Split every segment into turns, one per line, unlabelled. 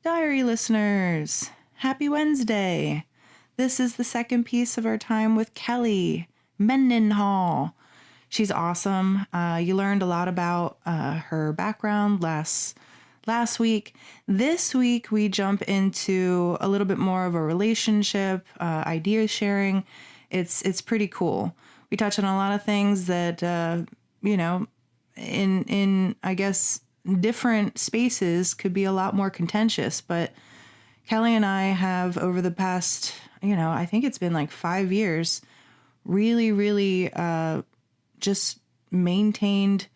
Diary listeners, happy Wednesday. This is the second piece of our time with Kelly Mendenhall. She's awesome. You learned a lot about her background last week. This week, we jump into a little bit more of a relationship, idea sharing. It's pretty cool. We touch on a lot of things that, in I guess, different spaces could be a lot more contentious, but Kelly and I have over the past, I think it's been like 5 years, really just maintained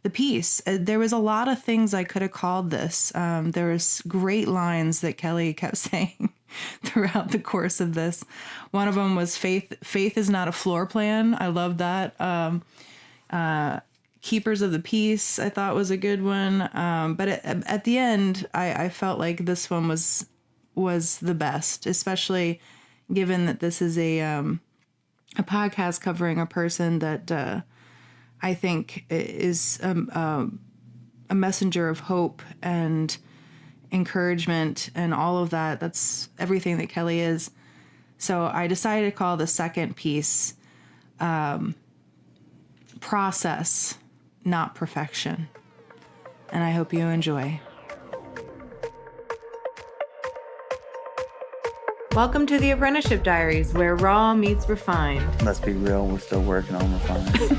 the peace. There was a lot of things I could have called this. There was great lines that Kelly kept saying throughout the course of this. One of them was faith is not a floor plan. I love that. Keepers of the Peace, I thought was a good one. But at the end, I felt like this one was the best, especially given that this is a podcast covering a person that I think is a messenger of hope and encouragement and all of that. That's everything that Kelly is. So I decided to call the second piece Process, Not Perfection. And I hope you enjoy. Welcome to the Apprenticeship Diaries, where raw meets refined.
Let's be real, we're still working on refining.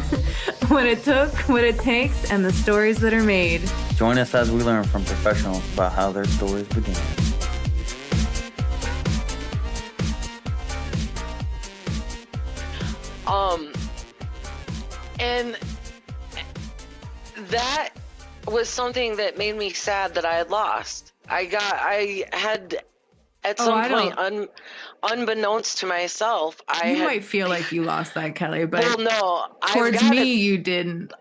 What it took, what it takes, and the stories that are made.
Join us as we learn from professionals about how their stories began.
And that was something that made me sad that I had lost. I had at some point, unbeknownst to myself,
You might feel like you lost that, Kelly, but
well, no,
towards me, you didn't.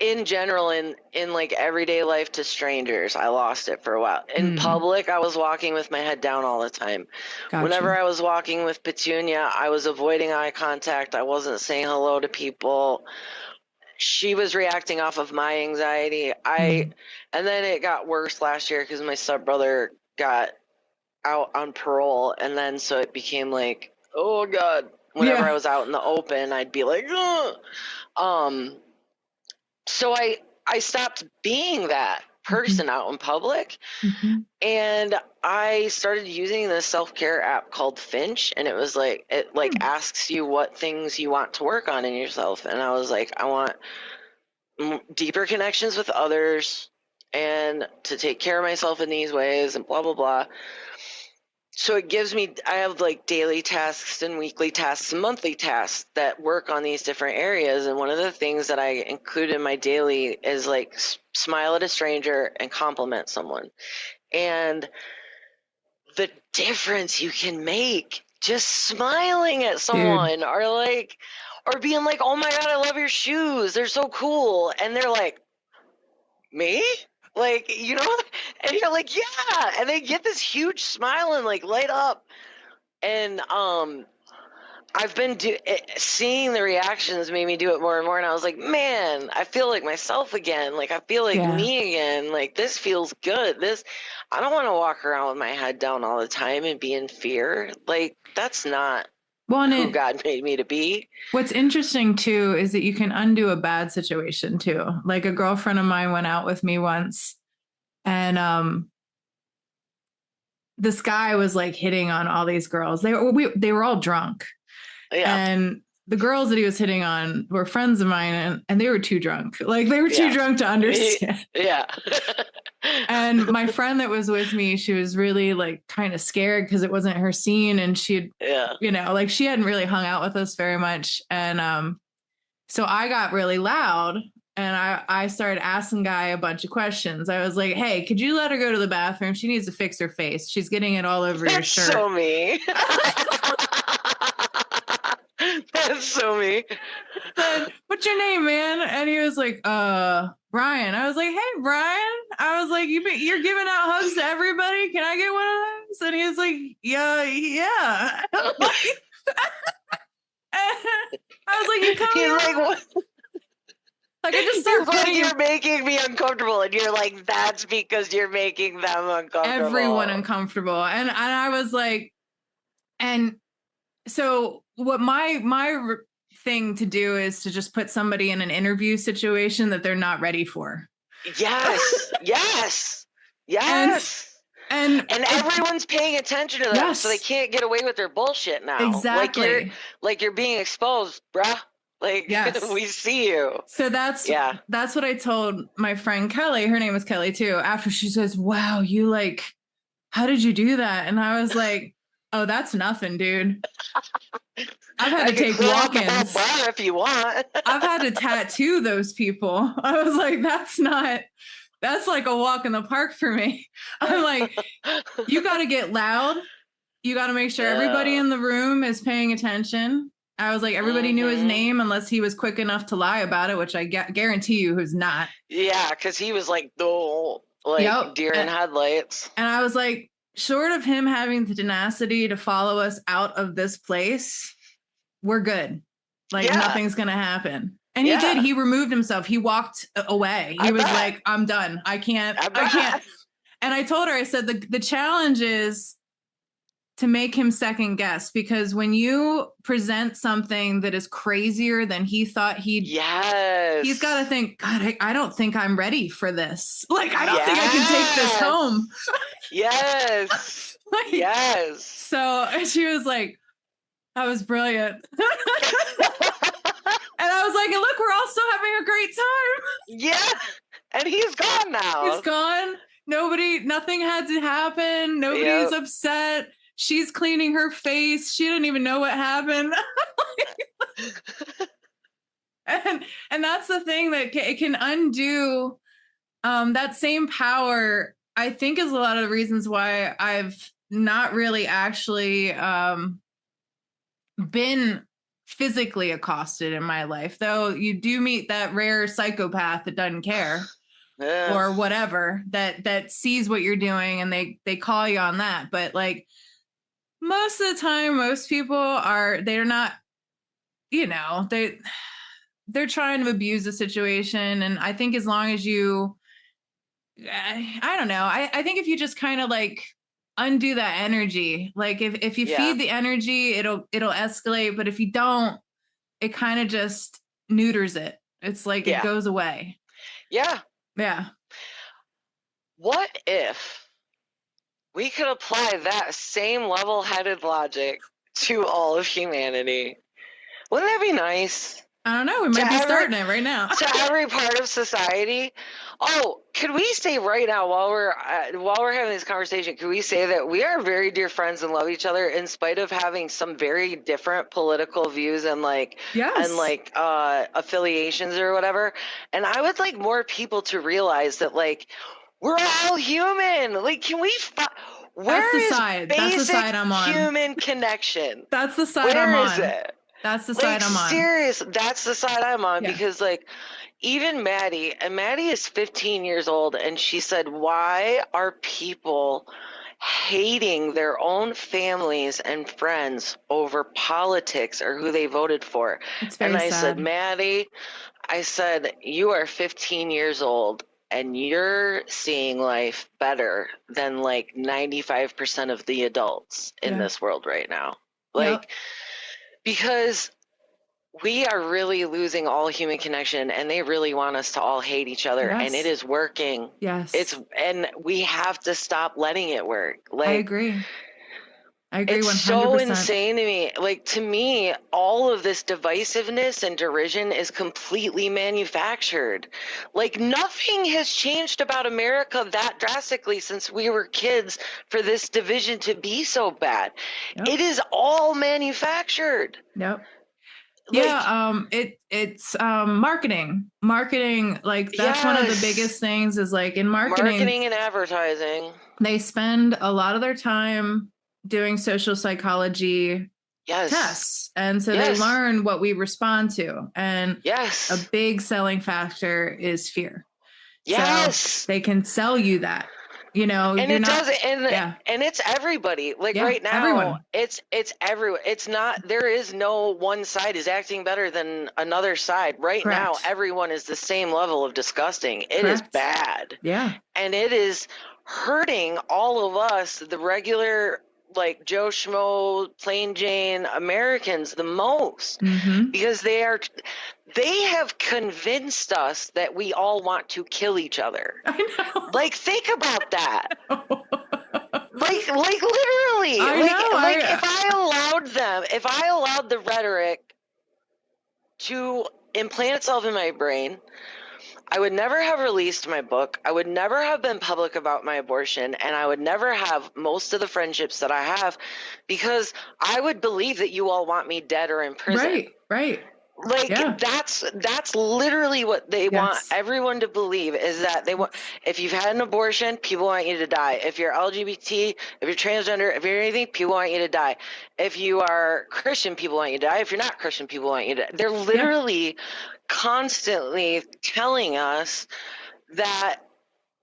In general, in like everyday life to strangers, I lost it for a while. In public, I was walking with my head down all the time.
Gotcha.
Whenever I was walking with Petunia, I was avoiding eye contact. I wasn't saying hello to people. She was reacting off of my anxiety. And then it got worse last year because my stepbrother got out on parole, and then so it became like, oh God. Whenever I was out in the open, I'd be like, ugh. So I stopped being that person out in public, and I started using this self-care app called Finch, and it was like, it asks you what things you want to work on in yourself. And I was like, I want deeper connections with others and to take care of myself in these ways and blah, blah, blah. So it gives me, I have like daily tasks and weekly tasks and monthly tasks that work on these different areas. And one of the things that I include in my daily is like smile at a stranger and compliment someone. And the difference you can make just smiling at someone, or being like, oh my God, I love your shoes. They're so cool. And they're like, me? Like, and you're like, yeah. And they get this huge smile and like light up. And I've been seeing the reactions made me do it more and more. And I was like, man, I feel like myself again. Like, I feel like me again. Like, this feels good. I don't want to walk around with my head down all the time and be in fear. Like, that's not who God made me to be.
What's interesting too is that you can undo a bad situation too. Like a girlfriend of mine went out with me once, and this guy was like hitting on all these girls. They were all drunk, and the girls that he was hitting on were friends of mine, and they were too drunk. Like they were too drunk to understand. And my friend that was with me, she was really like kind of scared because it wasn't her scene, and she'd, like she hadn't really hung out with us very much. And so I got really loud, and I started asking Guy a bunch of questions. I was like, hey, could you let her go to the bathroom? She needs to fix her face. She's getting it all over your shirt.
That's so me. That's so me.
What's your name, man? And he was like, Brian. I was like, hey, Brian. I was like, you're giving out hugs to everybody. Can I get one of those? And he was like, yeah. I was like, you come here.
Like, what?
Like, I just start putting
you're making me uncomfortable, and you're like, that's because you're making them uncomfortable.
Everyone uncomfortable. And I was like, and so what my thing to do is to just put somebody in an interview situation that they're not ready for.
Yes. Yes. And everyone's paying attention to them, yes. So they can't get away with their bullshit now.
Exactly.
Like you're being exposed, bruh. Like, yes. We see you.
So that's what I told my friend Kelly. Her name was Kelly too. After she says, wow, you like, how did you do that? And I was like, oh, that's nothing, dude. I've had to take walk-ins.
If you want.
I've had to tattoo those people. I was like, that's like a walk in the park for me. I'm like, you got to get loud. You got to make sure everybody in the room is paying attention. I was like, everybody knew his name unless he was quick enough to lie about it, which I guarantee you who's not.
Yeah, because he was like, deer in headlights.
And I was like, short of him having the tenacity to follow us out of this place, we're good. Like, nothing's going to happen. And he did. He removed himself. He walked away. He was like, I'm done. I can't. And I told her, I said, the challenge is to make him second guess, because when you present something that is crazier than he thought he's got to think, God, I don't think I'm ready for this. Like, I don't think I can take this home.
Yes. Yes.
So she was like, that was brilliant. And I was like, and look, we're all still having a great time.
Yeah. And he's gone now.
He's gone. Nothing had to happen. Nobody's upset. She's cleaning her face. She didn't even know what happened. and that's the thing, that it can undo that same power. I think is a lot of the reasons why I've not really actually been physically accosted in my life, though you do meet that rare psychopath that doesn't care or whatever, that sees what you're doing and they call you on that. But like, most of the time, most people they're not, they're trying to abuse the situation. And I think as long as you, I don't know, I think if you just kind of like undo that energy, like if you feed the energy, it'll escalate. But if you don't, it kind of just neuters it. It's like it goes away.
Yeah.
Yeah.
What if we could apply that same level-headed logic to all of humanity? Wouldn't that be nice?
I don't know. We might be starting it right now.
To every part of society. Oh, could we say right now, while we're having this conversation, could we say that we are very dear friends and love each other in spite of having some very different political views and affiliations or whatever? And I would like more people to realize that like we're all human. Like, can we? That's the side I'm on. Human connection.
That's the side I'm on.
Where is it?
That's the side I'm on.
Serious. That's the side I'm on because like even Maddie is 15 years old, and she said, why are people hating their own families and friends over politics or who they voted for?
It's very sad.
Said, Maddie, you are 15 years old and you're seeing life better than like 95% of the adults in this world right now. Like, because we are really losing all human connection, and they really want us to all hate each other, and it is working.
Yes.
And we have to stop letting it work. Like, I agree. It's 100%. So insane to me. Like, to me, all of this divisiveness and derision is completely manufactured. Like, nothing has changed about America that drastically since we were kids for this division to be so bad. Yep. It is all manufactured.
Yep. It's marketing. Like, that's one of the biggest things is like in marketing
and advertising.
They spend a lot of their time doing social psychology tests. And so they learn what we respond to. And a big selling factor is fear. Yes. So they can sell you that. You know,
and it does, and it's everybody. Like right now,
everyone.
it's everyone. It's not, there is no one side is acting better than another side. Right now, everyone is the same level of disgusting. It is bad.
Yeah.
And it is hurting all of us, the regular, like Joe Schmo, plain Jane Americans the most, because they have convinced us that we all want to kill each other.
I know.
Like, think about that. like literally. If I allowed the rhetoric to implant itself in my brain, I would never have released my book. I would never have been public about my abortion, and I would never have most of the friendships that I have, because I would believe that you all want me dead or in prison.
Right.
Like, that's literally what they want everyone to believe, is that they want, if you've had an abortion, people want you to die. If you're LGBT, if you're transgender, if you're anything, people want you to die. If you are Christian, people want you to die. If you're not Christian, people want you to die. They're literally constantly telling us that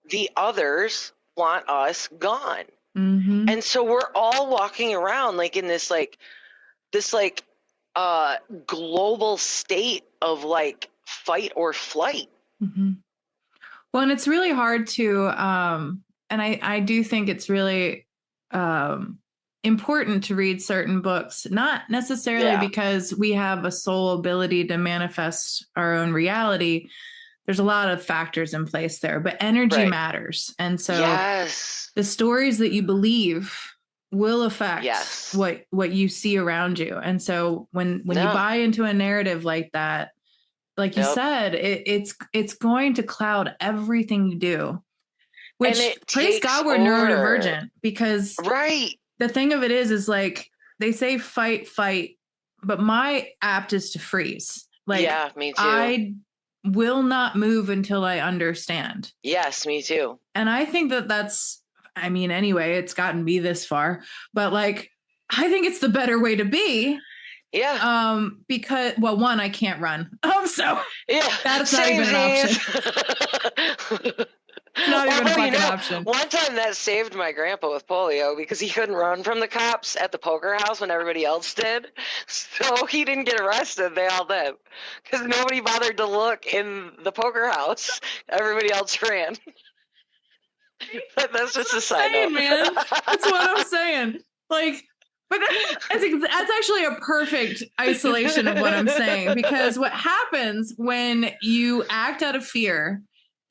the others want us gone. And so we're all walking around like in this global state of like fight or flight.
Well, and it's really hard to and I do think it's really important to read certain books, not necessarily because we have a sole ability to manifest our own reality. There's a lot of factors in place there, but energy matters. And so the stories that you believe will affect what you see around you. And so when you buy into a narrative like that, like you said, it's going to cloud everything you do. Which, praise God, we're neurodivergent, because the thing of it is like they say fight, but my apt is to freeze. Like,
me too.
I will not move until I understand.
Yes, me too.
And I think that's, I mean, anyway, it's gotten me this far, but like, I think it's the better way to be. Because, well, one, I can't run. So that's not even an option. Not even a fucking option.
One time that saved my grandpa with polio, because he couldn't run from the cops at the poker house when everybody else did. So he didn't get arrested. They all did, because nobody bothered to look in the poker house. Everybody else ran. But that's just a side note,
man. That's what I'm saying. Like, but that's actually a perfect isolation of what I'm saying, because what happens when you act out of fear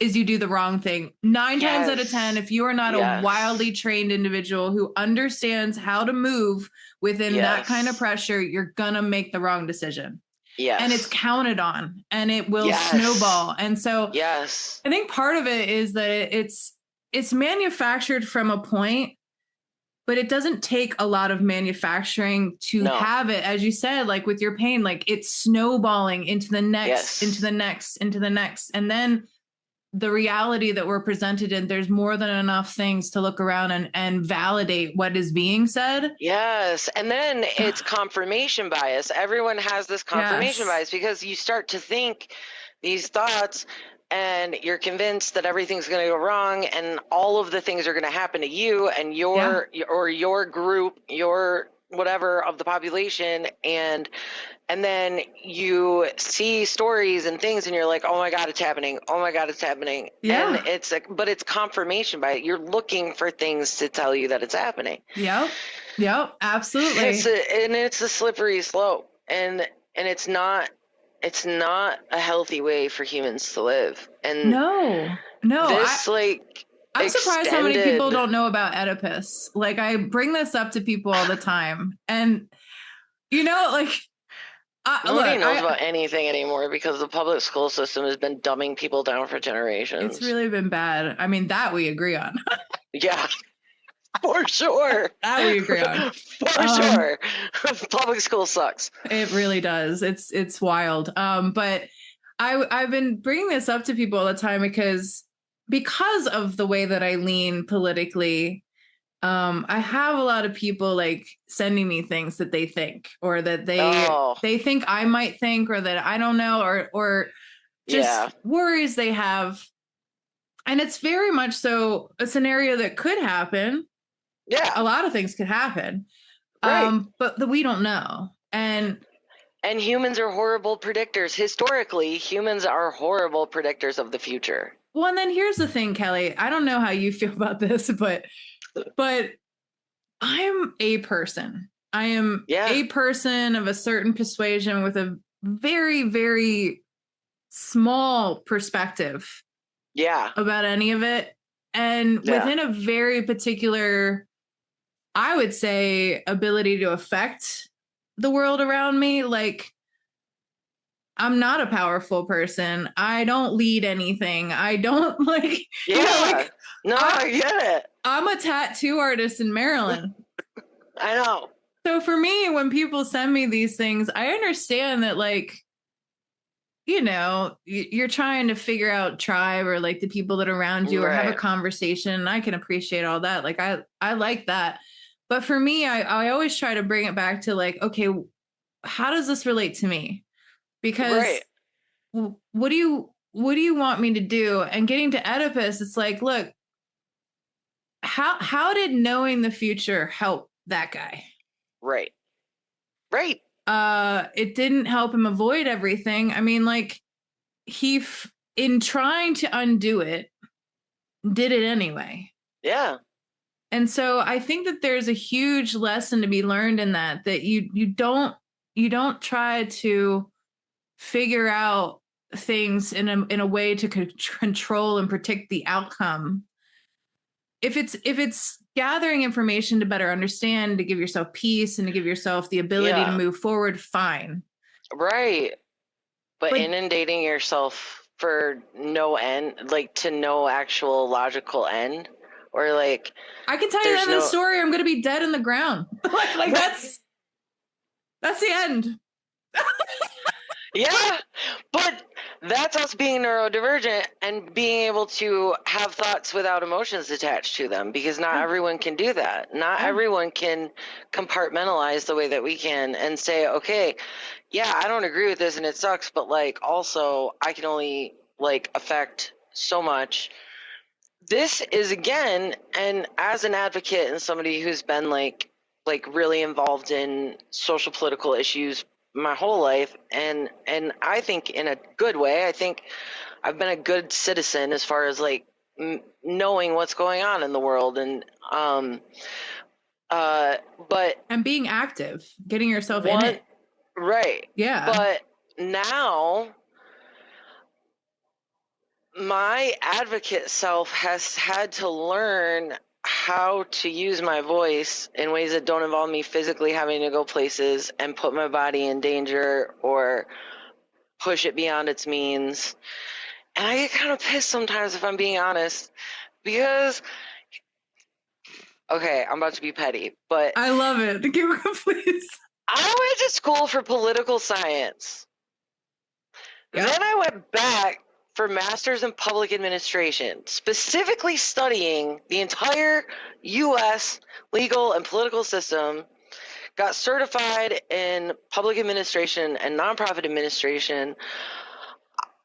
is you do the wrong thing. 9 times out of 10, if you are not a wildly trained individual who understands how to move within that kind of pressure, you're gonna make the wrong decision. And it's counted on, and it will snowball. And so I think part of it is that it's manufactured from a point, but it doesn't take a lot of manufacturing to have it, as you said, like with your pain, like it's snowballing into the next, into the next, into the next. And then the reality that we're presented in, there's more than enough things to look around and validate what is being said.
And then it's confirmation bias. Everyone has this confirmation bias, because you start to think these thoughts and you're convinced that everything's going to go wrong, and all of the things are going to happen to you and your group, your whatever of the population. And then you see stories and things, and you're like, oh my God, it's happening. Oh my God, it's happening. And but it's confirmation by it. You're looking for things to tell you that it's happening.
Yep, absolutely.
It's a slippery slope, and it's not a healthy way for humans to live. And
no, I'm surprised how many people don't know about Oedipus. Like, I bring this up to people all the time, and like,
nobody knows about anything anymore, because the public school system has been dumbing people down for generations.
It's really been bad. I mean, that we agree on.
For sure.
That we agree on.
For sure. Public school sucks.
It really does. It's wild. But I've been bringing this up to people all the time because of the way that I lean politically. I have a lot of people like sending me things that they think, or that they think I might think, or that I don't know, or just worries they have. And it's very much so a scenario that could happen.
Yeah.
A lot of things could happen.
Right.
But we don't know. And
humans are horrible predictors. Historically, humans are horrible predictors of the future.
Well, and then here's the thing, Kelly. I don't know how you feel about this, but I'm a person. I am a person of a certain persuasion with a very, very small perspective.
Yeah.
About any of it. And within a very particular, I would say, ability to affect the world around me, like, I'm not a powerful person. I don't lead anything. I don't like.
Yeah. You know, like, no, I get it.
I'm a tattoo artist in Maryland.
I know.
So for me, when people send me these things, I understand that, like, you know, you're trying to figure out tribe or like the people that are around you or have a conversation. I can appreciate all that. Like, I like that. But for me, I always try to bring it back to like, okay, how does this relate to me? Because what do you want me to do? And getting to Oedipus, it's like, look, how did knowing the future help that guy?
Right.
It didn't help him avoid everything. I mean, like, he in trying to undo it, did it anyway.
Yeah.
And so I think that there's a huge lesson to be learned in that you don't try to figure out things in a way to control and predict the outcome. If it's gathering information to better understand, to give yourself peace and to give yourself the ability to move forward, fine.
Right. But inundating yourself for no end, like to no actual logical end, or like,
I can tell you the end of the story. I'm going to be dead in the ground. like that's the end.
Yeah, but that's us being neurodivergent and being able to have thoughts without emotions attached to them, because not everyone can do that. Not everyone can compartmentalize the way that we can and say, okay, yeah, I don't agree with this and it sucks, but like also I can only like affect so much. This is, again, and as an advocate and somebody who's been like really involved in social political issues my whole life, and I think in a good way. I think I've been a good citizen as far as like knowing what's going on in the world, and
being active, getting yourself in it.
Right.
Yeah.
But now my advocate self has had to learn how to use my voice in ways that don't involve me physically having to go places and put my body in danger or push it beyond its means. And I get kind of pissed sometimes, if I'm being honest, because, okay, I'm about to be petty, but
I love it. Please.
I went to school for political science. Yeah. Then I went back for Masters in Public Administration, specifically studying the entire U.S. legal and political system, got certified in public administration and nonprofit administration.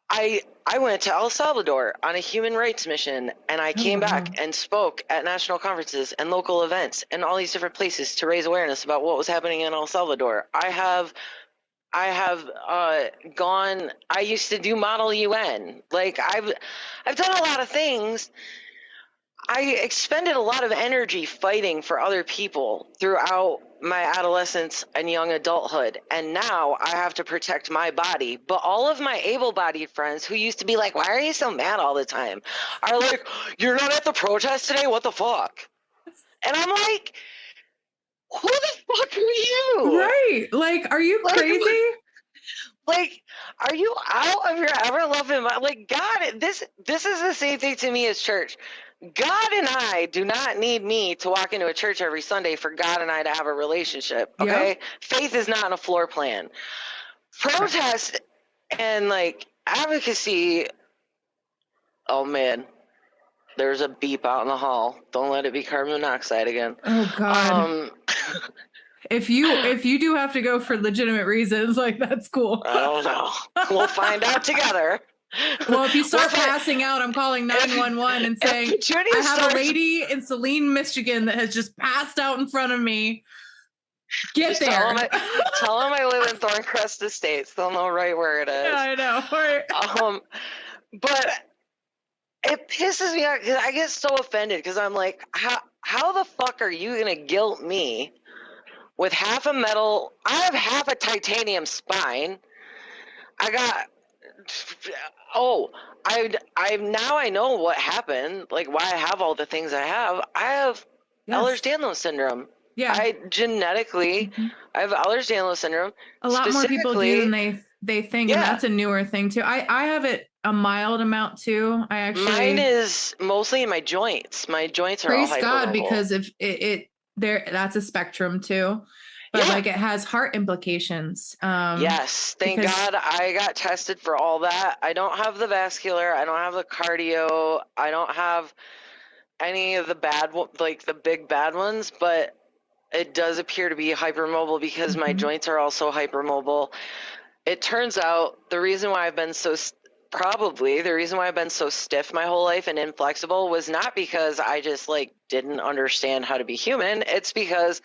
I went to El Salvador on a human rights mission, and I came back and spoke at national conferences and local events and all these different places to raise awareness about what was happening in El Salvador. I have gone. I used to do Model UN. Like I've done a lot of things. I expended a lot of energy fighting for other people throughout my adolescence and young adulthood, and now I have to protect my body. But all of my able-bodied friends who used to be like, "Why are you so mad all the time?" are like, "You're not at the protest today? What the fuck?" And I'm like, who the fuck are you?
Right. Like, are you crazy?
Like, are you out of your ever-loving mind? Like, God, this is the same thing to me as church. God and I do not need me to walk into a church every Sunday for God and I to have a relationship, okay? Yep. Faith is not in a floor plan. Protest and, like, advocacy, oh, man. There's a beep out in the hall. Don't let it be carbon monoxide again.
Oh, God. If you do have to go for legitimate reasons, like, that's cool.
I don't know. We'll find out together.
Well, if you start passing out, I'm calling 911 and saying, I have a lady in Saline, Michigan that has just passed out in front of me. Get there.
Tell them I live in Thorncrest Estates. They'll know right where it is.
Yeah, I know. Right.
But it pisses me off because I get so offended because I'm like, how the fuck are you going to guilt me with half a metal? I have half a titanium spine. I got, now I know what happened, like why I have all the things I have. I have Ehlers-Danlos syndrome. Yeah. I have Ehlers-Danlos syndrome.
A lot more people do than they think, and that's a newer thing too. I have it a mild amount too.
Mine is mostly in my joints. My joints are all hypermobile. Praise God,
because if it that's a spectrum too. But like it has heart implications.
Yes, thank God I got tested for all that. I don't have the vascular. I don't have the cardio. I don't have any of the the big bad ones. But it does appear to be hypermobile because my joints are also hypermobile. It turns out the reason why I've been so stiff my whole life and inflexible was not because I just didn't understand how to be human. It's because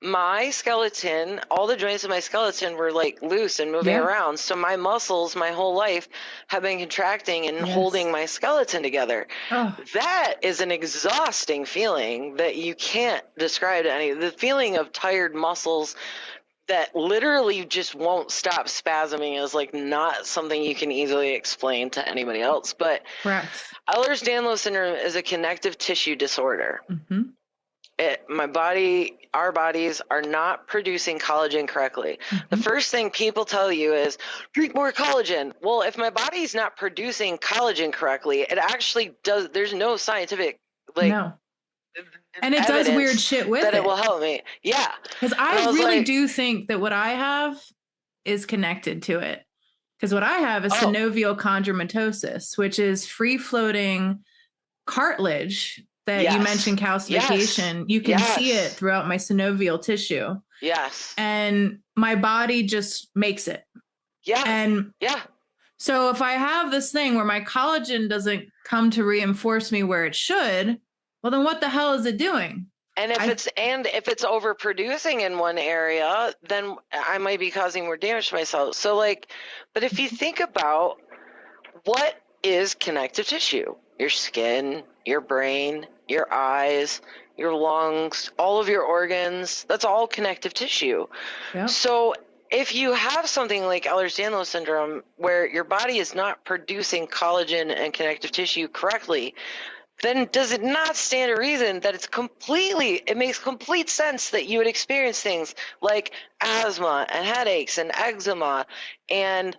my skeleton, all the joints of my skeleton were loose and moving around. So my muscles, my whole life, have been contracting and holding my skeleton together. Oh. That is an exhausting feeling that you can't describe to any. The feeling of tired muscles that literally just won't stop spasming is not something you can easily explain to anybody else. But Ehlers-Danlos syndrome is a connective tissue disorder. Mm-hmm. Our bodies are not producing collagen correctly. Mm-hmm. The first thing people tell you is drink more collagen. Well, if my body's not producing collagen correctly, it actually does. There's no scientific no.
And it does weird shit with
that it will help me. Yeah,
because I really do think that what I have is connected to it. Because what I have is synovial chondromatosis, which is free floating cartilage. That you mentioned calcification. Yes. You can see it throughout my synovial tissue.
Yes.
And my body just makes it.
Yeah.
And so if I have this thing where my collagen doesn't come to reinforce me where it should, well, then what the hell is it doing?
And if it's overproducing in one area, then I might be causing more damage to myself. So but if you think about what is connective tissue, your skin, your brain, your eyes, your lungs, all of your organs, that's all connective tissue. Yep. So if you have something like Ehlers-Danlos syndrome where your body is not producing collagen and connective tissue correctly, then does it not stand to reason that it makes complete sense that you would experience things like asthma and headaches and eczema and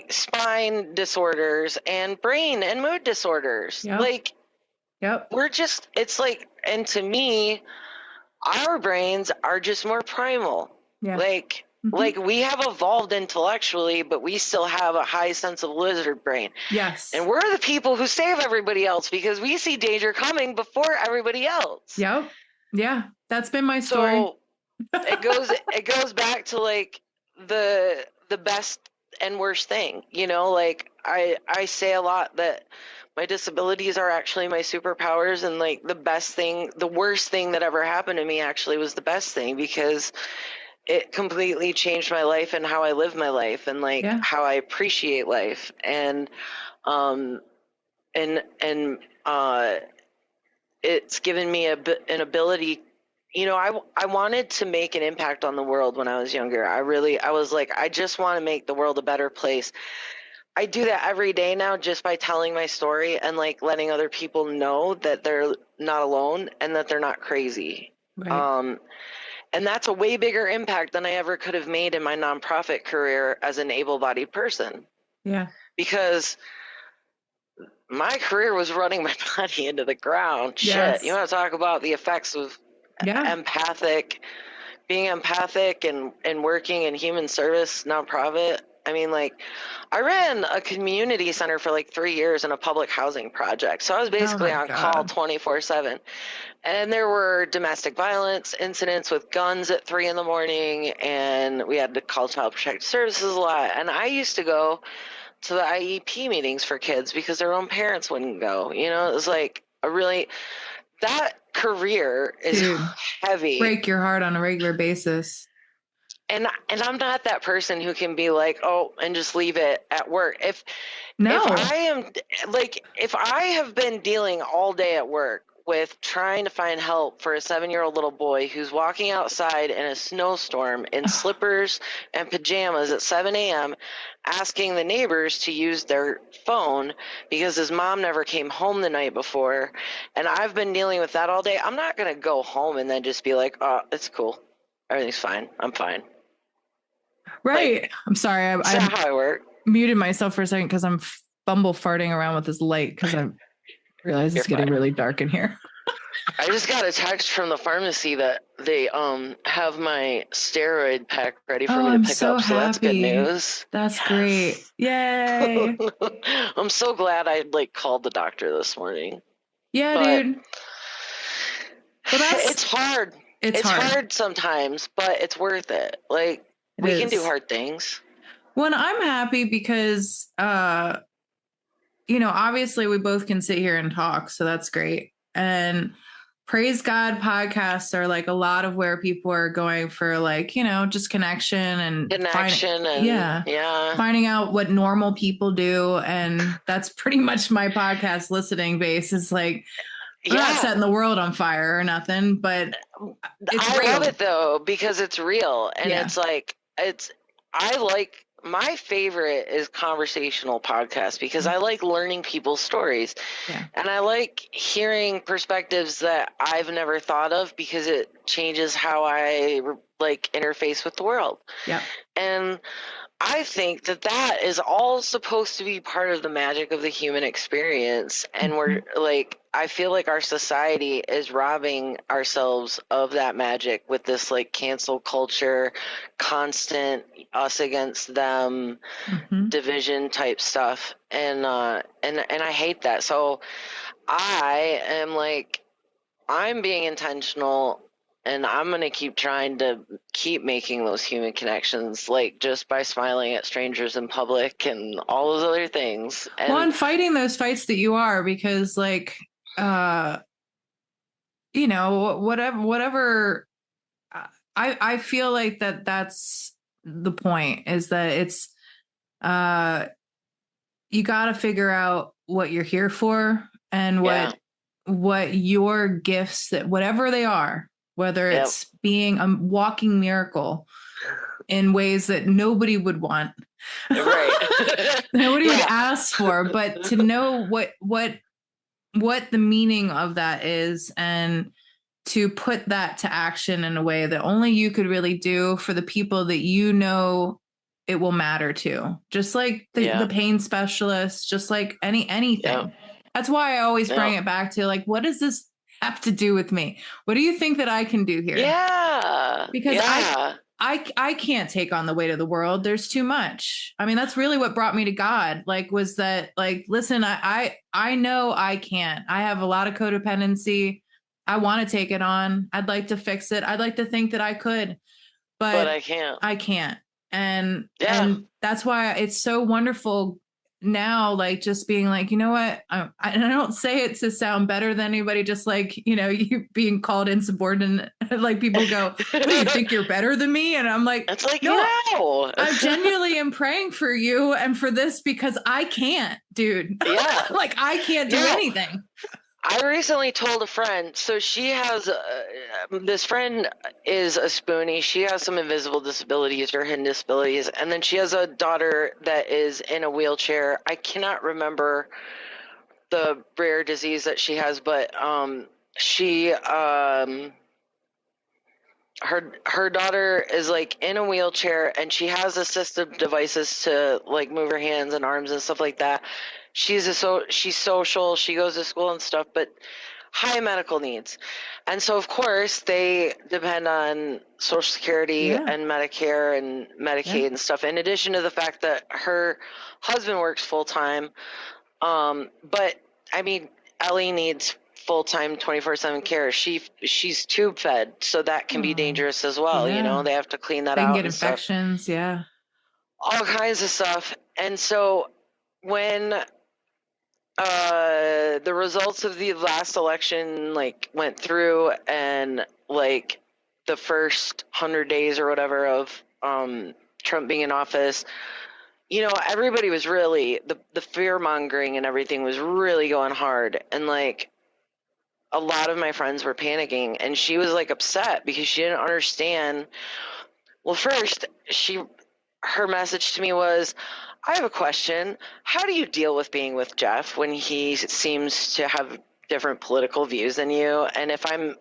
spine disorders and brain and mood disorders.
Yep.
We're just, and to me, our brains are just more primal. Yeah. We have evolved intellectually, but we still have a high sense of lizard brain.
Yes.
And we're the people who save everybody else because we see danger coming before everybody else.
Yep. Yeah. That's been my story.
So it goes back to the best and worst thing, I say a lot that my disabilities are actually my superpowers, and the worst thing that ever happened to me actually was the best thing because it completely changed my life and how I live my life and how I appreciate life. And it's given me an ability. I wanted to make an impact on the world when I was younger. I was I just want to make the world a better place. I do that every day now just by telling my story and letting other people know that they're not alone and that they're not crazy. Right. And that's a way bigger impact than I ever could have made in my nonprofit career as an able-bodied person.
Yeah.
Because my career was running my body into the ground.
Yes.
Shit. You want to talk about the effects of being empathic and working in human service nonprofit? I mean, I ran a community center for 3 years in a public housing project. So I was basically on call 24/7. And there were domestic violence incidents with guns at 3 a.m, and we had to call Child Protective Services a lot. And I used to go to the IEP meetings for kids because their own parents wouldn't go. You know, it was like that career is heavy.
Break your heart on a regular basis.
And I'm not that person who can be like, oh, and just leave it at work. If I have been dealing all day at work with trying to find help for a 7-year-old little boy who's walking outside in a snowstorm in slippers and pajamas at 7 a.m. asking the neighbors to use their phone because his mom never came home the night before, and I've been dealing with that all day, I'm not going to go home and then just be like, oh, it's cool. Everything's fine. I'm fine.
Right. Like, I'm sorry.
That's not how I work.
Muted myself for a second because I'm bumble farting around with this light because I realize it's getting really dark in here.
I just got a text from the pharmacy that they have my steroid pack ready for me to pick up. So that's good news.
That's great. Yay.
I'm so glad I called the doctor this morning.
Yeah, dude.
Well, it's hard. It's hard sometimes, but it's worth it. Like, we can do hard things.
Well, I'm happy because, obviously we both can sit here and talk, so that's great. And praise God, podcasts are a lot of where people are going for just connection and finding out what normal people do. And that's pretty much my podcast listening base is I'm not setting the world on fire or nothing, but it's real.
I love it though, because it's real. And my favorite is conversational podcasts because I like learning people's stories. Yeah. And I like hearing perspectives that I've never thought of because it changes how I interface with the world. Yeah. And I think that is all supposed to be part of the magic of the human experience. And we're I feel like our society is robbing ourselves of that magic with this cancel culture, constant us against them, division type stuff. And I hate that. So I am I'm being intentional. And I'm going to keep trying to keep making those human connections, just by smiling at strangers in public and all those other things.
And fighting those fights that you are, because whatever, I feel like that's the point, is that it's, you got to figure out what you're here for and what your gifts, that whatever they are, whether it's being a walking miracle in ways that nobody would want, right? Nobody would ask for, but to know what the meaning of that is, and to put that to action in a way that only you could really do for the people that it will matter to. Just like the pain specialist, just like anything. Yeah. That's why I always bring it back to what does this have to do with me? What do you think that I can do here? Yeah. Because I can't take on the weight of the world. There's too much. I mean, that's really what brought me to God. Was that listen, I know I can't. I have a lot of codependency. I want to take it on. I'd like to fix it. I'd like to think that I could, but I can't. I can't. And that's why it's so wonderful now, just being you know what, I don't say it to sound better than anybody, just you being called insubordinate, people go, what, do you think you're better than me? And I'm it's no. I genuinely am praying for you and for this, because I can't, dude. Yeah. I can't do anything.
I recently told a friend, so she has, this friend is a spoonie. She has some invisible disabilities or hidden disabilities. And then she has a daughter that is in a wheelchair. I cannot remember the rare disease that she has, but her daughter is in a wheelchair, and she has assistive devices to move her hands and arms and stuff like that. She's social, she goes to school and stuff, but high medical needs. And so, of course, they depend on Social Security and Medicare and Medicaid and stuff, in addition to the fact that her husband works full-time. But, I mean, Ellie needs full-time 24/7 care. She's tube fed, so that can be dangerous as well. They have to clean that out.
They can get infections, all
kinds of stuff. And so when the results of the last election like went through, and like the first 100 days or whatever of Trump being in office, you know, everybody was really the fear mongering and everything was really going hard, and like a lot of my friends were panicking, and she was like upset because she didn't understand. Well, first, her message to me was, I have a question. How do you deal with being with Jeff when he seems to have different political views than you? And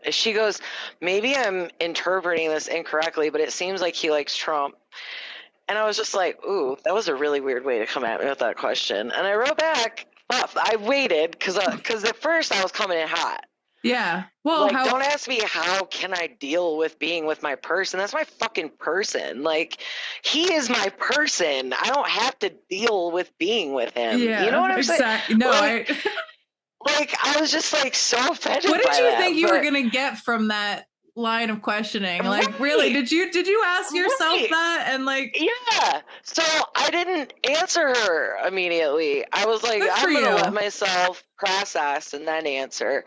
she goes, maybe I'm interpreting this incorrectly, but it seems like he likes Trump. And I was just like, ooh, that was a really weird way to come at me with that question. And I wrote back, I waited because at first I was coming in hot.
Yeah. Well,
like, don't ask me how can I deal with being with my person. That's my fucking person. Like, he is my person. I don't have to deal with being with him.
Yeah,
you know what I'm saying?
No,
like, I was just like so offended.
What did you think you were gonna get from that line of questioning? Like, right. Really, did you ask yourself that? And like,
yeah. So I didn't answer her immediately. I was like, I'm gonna let myself process and then answer.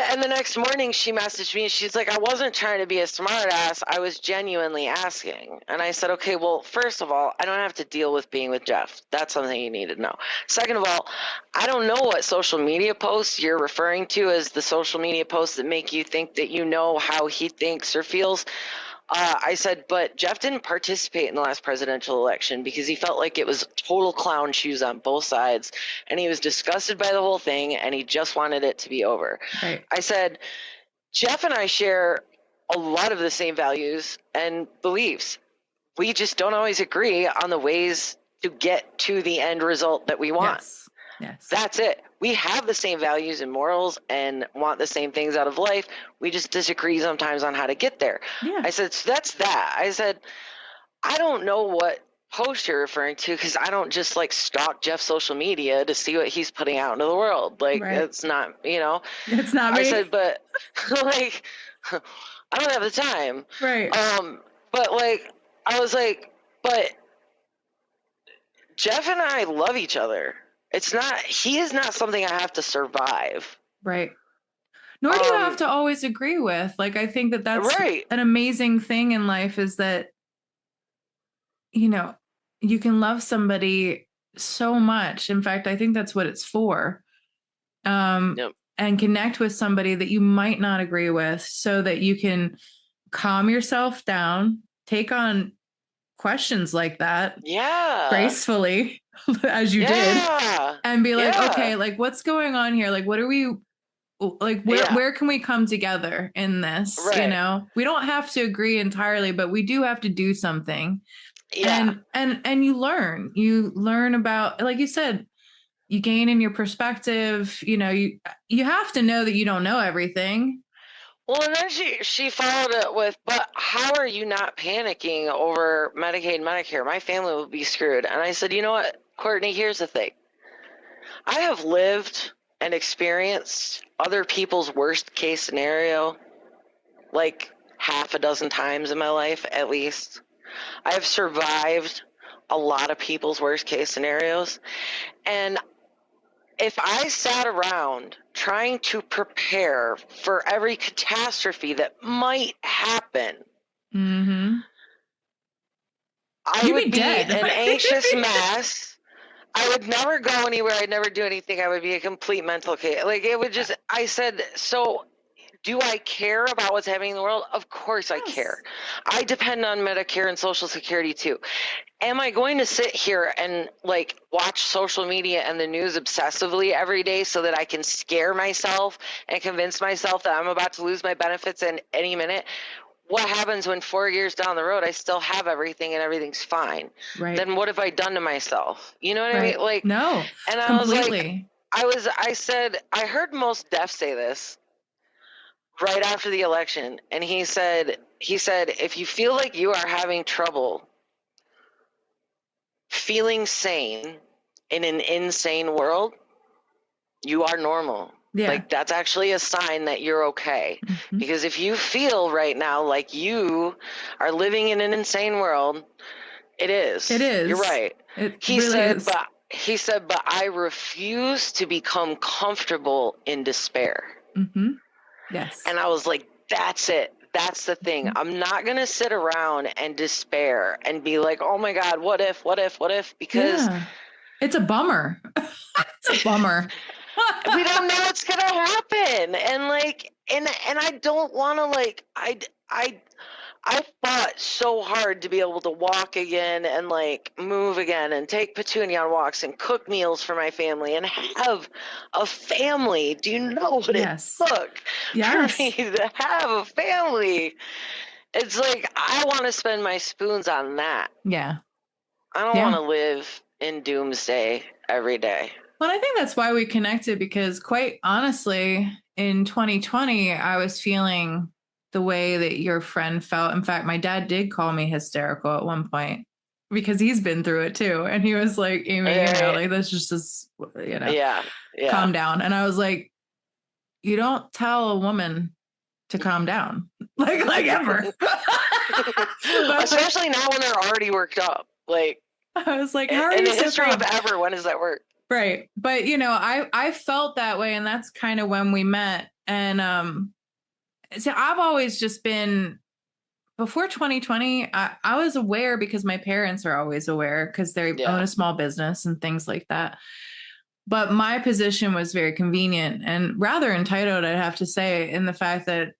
And the next morning she messaged me and she's like, I wasn't trying to be a smart ass. I was genuinely asking. And I said, okay, well, first of all, I don't have to deal with being with Jeff. That's something you need to know. Second of all, I don't know what social media posts you're referring to as the social media posts that make you think that you know how he thinks or feels. I said, but Jeff didn't participate in the last presidential election because he felt like it was total clown shoes on both sides, and he was disgusted by the whole thing, and he just wanted it to be over.
Right.
I said, Jeff and I share a lot of the same values and beliefs. We just don't always agree on the ways to get to the end result that we want.
Yes.
That's it. We have the same values and morals and want the same things out of life. We just disagree sometimes on how to get there.
Yeah.
I said, so that's that. I said, I don't know what post you're referring to because I don't just like stalk Jeff's social media to see what he's putting out into the world. Like, It's not, you know.
It's not me.
I said, but like, I don't have the time.
Right.
But like, I was like, but Jeff and I love each other. He is not something I have to survive.
Right. Nor do you have to always agree with. Like, I think that's right. An amazing thing in life is that, you know, you can love somebody so much. In fact, I think that's what it's for. Yep. And connect with somebody that you might not agree with so that you can calm yourself down, take on questions like that.
Yeah.
Gracefully. As you did, and be like, okay, like what's going on here? Like, what are we like? Where can we come together in this? Right. You know, we don't have to agree entirely, but we do have to do something. Yeah. And you learn about, like you said, you gain in your perspective. You know, you have to know that you don't know everything.
Well, and then she followed it with, but how are you not panicking over Medicaid, Medicare? My family will be screwed. And I said, you know what, Courtney, here's the thing. I have lived and experienced other people's worst case scenario like half a dozen times in my life, at least. I have survived a lot of people's worst case scenarios. And if I sat around trying to prepare for every catastrophe that might happen,
mm-hmm.
I would be an anxious mess. I would never go anywhere. I'd never do anything. I would be a complete mental case. Like, it would just, I said, so do I care about what's happening in the world? Of course I care. I depend on Medicare and Social Security too. Am I going to sit here and like watch social media and the news obsessively every day so that I can scare myself and convince myself that I'm about to lose my benefits in any minute? What happens when 4 years down the road I still have everything and everything's fine?
Right.
Then what have I done to myself? You know what I mean? Like,
no.
And I
completely.
was like, I said, I heard Mos Def say this right after the election, and he said, if you feel like you are having trouble feeling sane in an insane world, you are normal. Yeah. Like, that's actually a sign that you're okay. Mm-hmm. Because if you feel right now like you are living in an insane world, it is.
It is.
You're right.
He really said,
is. But he said, but I refuse to become comfortable in despair.
Mm-hmm. Yes.
And I was like, that's it. That's the thing.
Mm-hmm.
I'm not going to sit around and despair and be like, oh my God, what if? Because
it's a bummer. It's a bummer.
we don't know what's going to happen. And like, and I don't want to like, I fought so hard to be able to walk again and like move again and take Petunia on walks and cook meals for my family and have a family. Do you know what it took for me to have a family? It's like, I want to spend my spoons on that.
Yeah.
I don't want to live in doomsday every day.
Well, I think that's why we connected, because quite honestly, in 2020, I was feeling the way that your friend felt. In fact, my dad did call me hysterical at one point because he's been through it too. And he was like, Amy, like that's just as, calm down. And I was like, you don't tell a woman to calm down, like ever.
Especially now when they're already worked up. Like,
I was like, how are you?
In the history of ever, when does that work?
Right. But I felt that way, and that's kind of when we met. And so I've always just been, before 2020, I was aware because my parents are always aware because they own a small business and things like that. But my position was very convenient and rather entitled, I'd have to say, in the fact that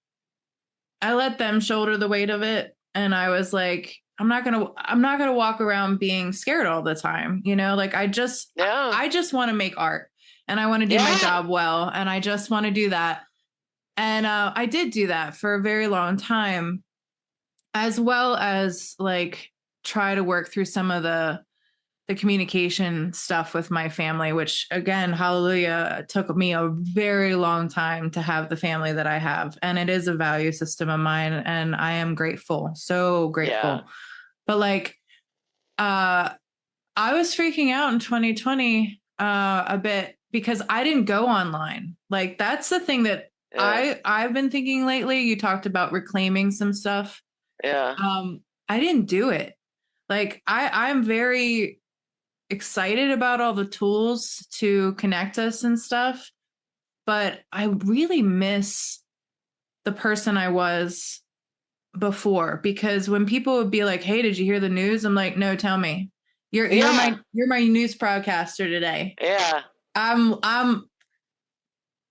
I let them shoulder the weight of it. And I was like, I'm not going to walk around being scared all the time. Like I just want to make art, and I want to do my job well. And I just want to do that. And I did do that for a very long time, as well as like try to work through some of the communication stuff with my family, which again, hallelujah, took me a very long time to have the family that I have. And it is a value system of mine. And I am grateful, so grateful. Yeah. But like, I was freaking out in 2020 a bit because I didn't go online. Like that's the thing that I've been thinking lately. You talked about reclaiming some stuff.
Yeah.
I didn't do it. Like I'm very excited about all the tools to connect us and stuff, but I really miss the person I was before, because when people would be like, hey, did you hear the news? I'm like, no, tell me. You're my news broadcaster today.
Yeah.
I'm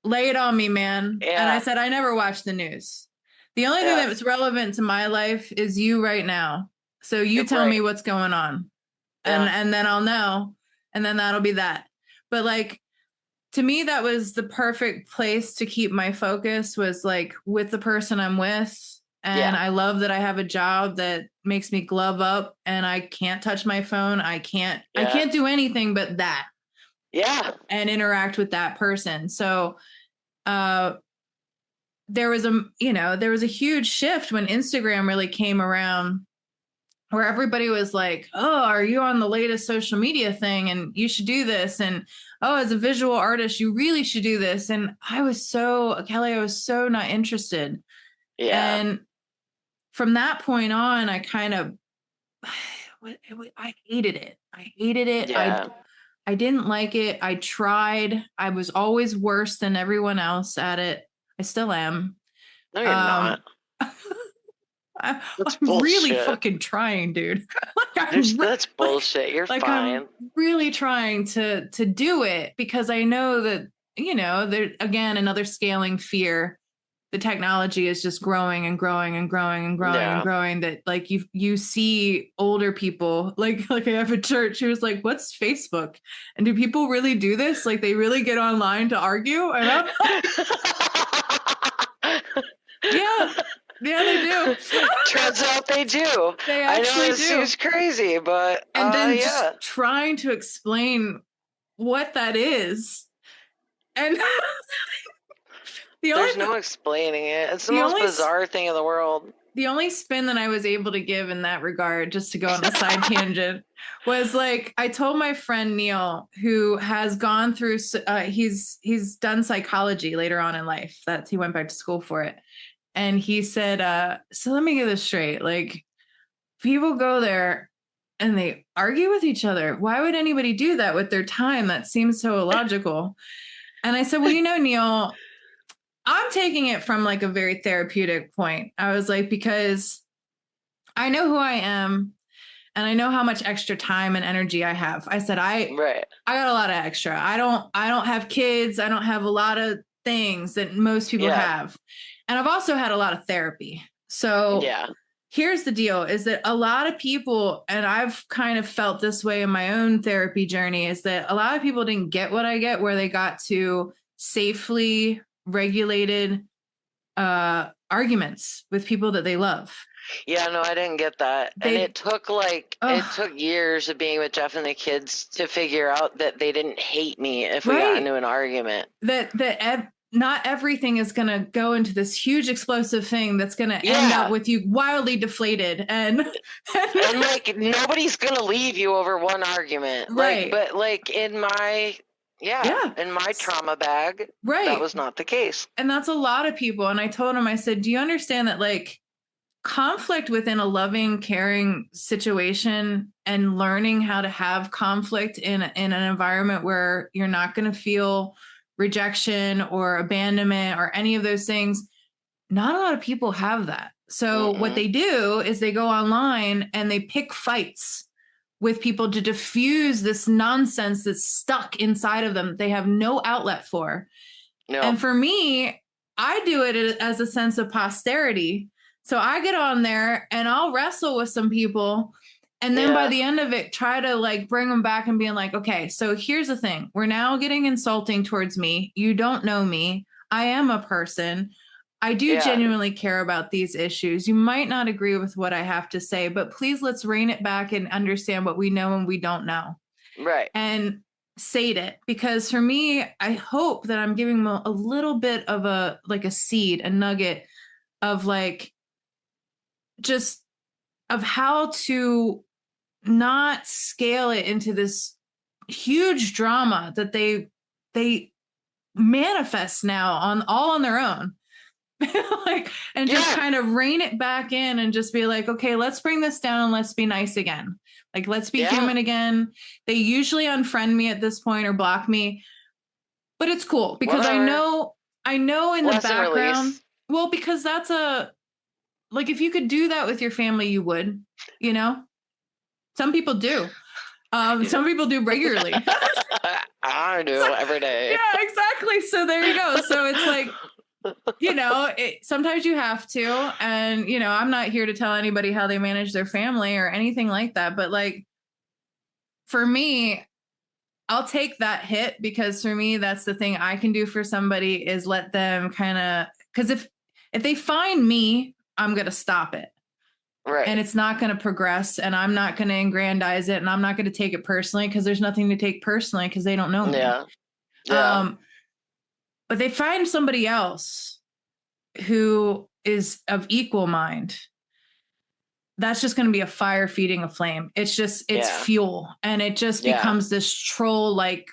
lay it on me, man. Yeah. And I said, I never watch the news. The only thing that's relevant to my life is you right now. So you tell me what's going on. And then I'll know. And then that'll be that. But like, to me, that was the perfect place to keep my focus, was like with the person I'm with. And I love that I have a job that makes me glove up and I can't touch my phone. I can't do anything but that.
Yeah.
And interact with that person. So, there was a huge shift when Instagram really came around, where everybody was like, oh, are you on the latest social media thing? And you should do this. And, oh, as a visual artist, you really should do this. And I was so not interested. Yeah. And from that point on, I kind of, I hated it. Yeah. I didn't like it. I tried. I was always worse than everyone else at it. I still am.
No, you're not.
I'm really fucking trying, dude.
That's bullshit. You're fine.
I'm really trying to do it, because I know that, there again, another scaling fear. The technology is just growing and growing and growing and growing and growing, that like you see older people, like I have a church who's like, what's Facebook? And do people really do this? Like they really get online to argue? I don't know. Yeah. Yeah, they do.
Turns out they do.
They actually do.
It seems crazy, but
and then just trying to explain what that is, and
there's no explaining it. It's the most bizarre thing in the world.
The only spin that I was able to give in that regard, just to go on a side tangent, was like, I told my friend Neil, who has gone through, he's done psychology later on in life. He went back to school for it. And he said, so let me get this straight. Like, people go there and they argue with each other. Why would anybody do that with their time? That seems so illogical. And I said, well, Neil, I'm taking it from like a very therapeutic point. I was like, because I know who I am and I know how much extra time and energy I have. I said, I got a lot of extra. I don't have kids. I don't have a lot of things that most people have. And I've also had a lot of therapy. So here's the deal is that a lot of people, and I've kind of felt this way in my own therapy journey, is that a lot of people didn't get what I get, where they got to safely regulated arguments with people that they love.
Yeah, no, I didn't get that. And it took years of being with Jeff and the kids to figure out that they didn't hate me if we got into an argument.
That not everything is going to go into this huge explosive thing that's going to end up with you wildly deflated. And
like, nobody's going to leave you over one argument.
Right.
Like, but like in my... in my trauma bag, that was not the case.
And that's a lot of people. And I told him, I said, do you understand that like conflict within a loving, caring situation and learning how to have conflict in an environment where you're not going to feel rejection or abandonment or any of those things, not a lot of people have that. So what they do is they go online and they pick fights with people to diffuse this nonsense that's stuck inside of them they have no outlet for. No. And for me, I do it as a sense of posterity. So I get on there and I'll wrestle with some people. And then by the end of it, try to like bring them back and being like, okay, so here's the thing. We're now getting insulting towards me. You don't know me. I am a person. I do genuinely care about these issues. You might not agree with what I have to say, but please let's rein it back and understand what we know and we don't know.
Right.
And sate it. Because for me, I hope that I'm giving them a little bit of a seed, a nugget of like, just of how to not scale it into this huge drama that they manifest now on their own. And just kind of rein it back in and just be like, okay, let's bring this down and let's be nice again. Like, let's be human again. They usually unfriend me at this point or block me, but it's cool because I know in the background, well, because that's like, if you could do that with your family, you would, some people do. Some people do regularly.
I do every day.
Yeah, exactly. So there you go. So it's like, sometimes you have to, and, I'm not here to tell anybody how they manage their family or anything like that. But like, for me, I'll take that hit because for me, that's the thing I can do for somebody is let them kind of, because if they find me, I'm going to stop it.
Right.
And it's not going to progress and I'm not going to aggrandize it and I'm not going to take it personally because there's nothing to take personally because they don't know me.
Yeah.
But they find somebody else who is of equal mind. That's just going to be a fire feeding a flame. It's fuel. And it just becomes this troll, like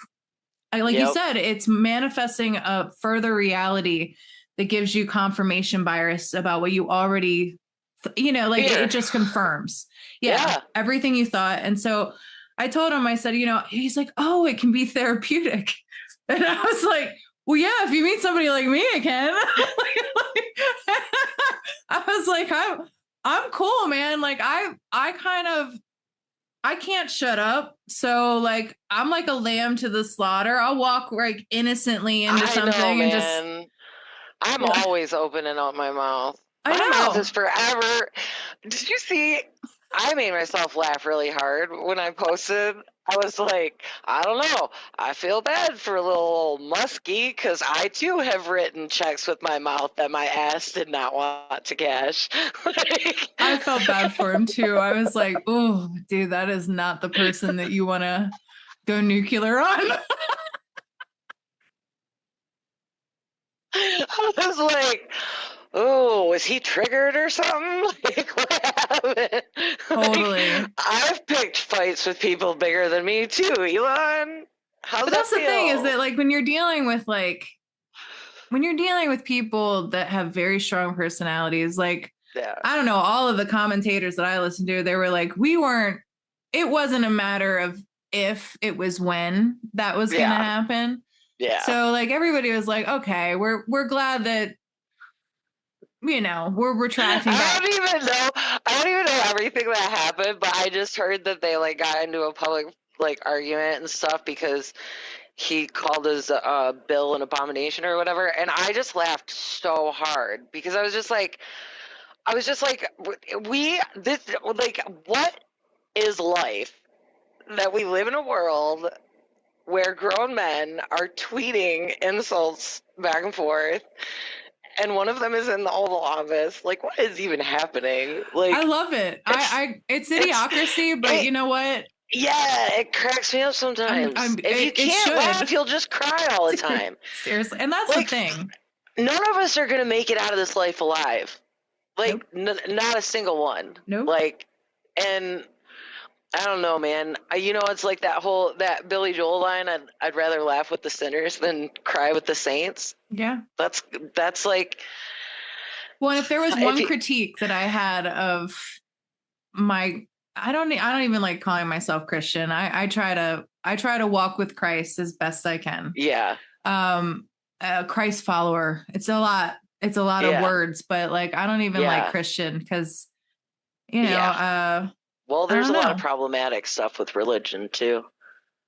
you said, it's manifesting a further reality that gives you confirmation bias about what you already, it just confirms. Everything you thought. And so I told him, I said, he's like, oh, it can be therapeutic. And I was like, well, yeah, if you meet somebody like me, it can. I was like, I'm cool, man. Like I can't shut up. So like, I'm like a lamb to the slaughter. I'll walk like innocently into something and
I'm always opening up my mouth.
I know.
My mouth is forever. Did you see? I made myself laugh really hard when I posted. I was like, I don't know. I feel bad for little old Muskie because I too have written checks with my mouth that my ass did not want to cash.
I felt bad for him too. I was like, oh, dude, that is not the person that you want to go nuclear on.
I was like, oh, was he triggered or something? Like, what happened?
Totally.
Like, I've picked fights with people bigger than me too, Elon. How's that feel?
The thing is that like when you're dealing with people that have very strong personalities, like I don't know, all of the commentators that I listened to, they were like, we weren't it wasn't a matter of if, it was when that was going to happen.
Yeah.
So like everybody was like, okay, we're glad that, you know, we're retracting back.
I don't even know everything that happened, but I just heard that they like got into a public like argument and stuff because he called his bill an abomination or whatever, and I just laughed so hard because I was just like, what is life that we live in a world where grown men are tweeting insults back and forth, and one of them is in the Oval Office. Like, what is even happening? Like,
I love it. It's idiocracy, but you know what?
Yeah, it cracks me up sometimes. If you can't laugh, you'll just cry all the time.
Seriously, and that's like, the thing.
None of us are gonna make it out of this life alive. Like, not a single one.
Nope.
Like, and I don't know, man. It's like that Billy Joel line. I'd rather laugh with the sinners than cry with the saints.
Yeah.
That's like.
Well, if there was one critique that I had of my, I don't even like calling myself Christian. I try to walk with Christ as best I can.
Yeah.
A Christ follower. It's a lot of words, but like I don't even like Christian because, you know,
well, there's a lot of problematic stuff with religion too.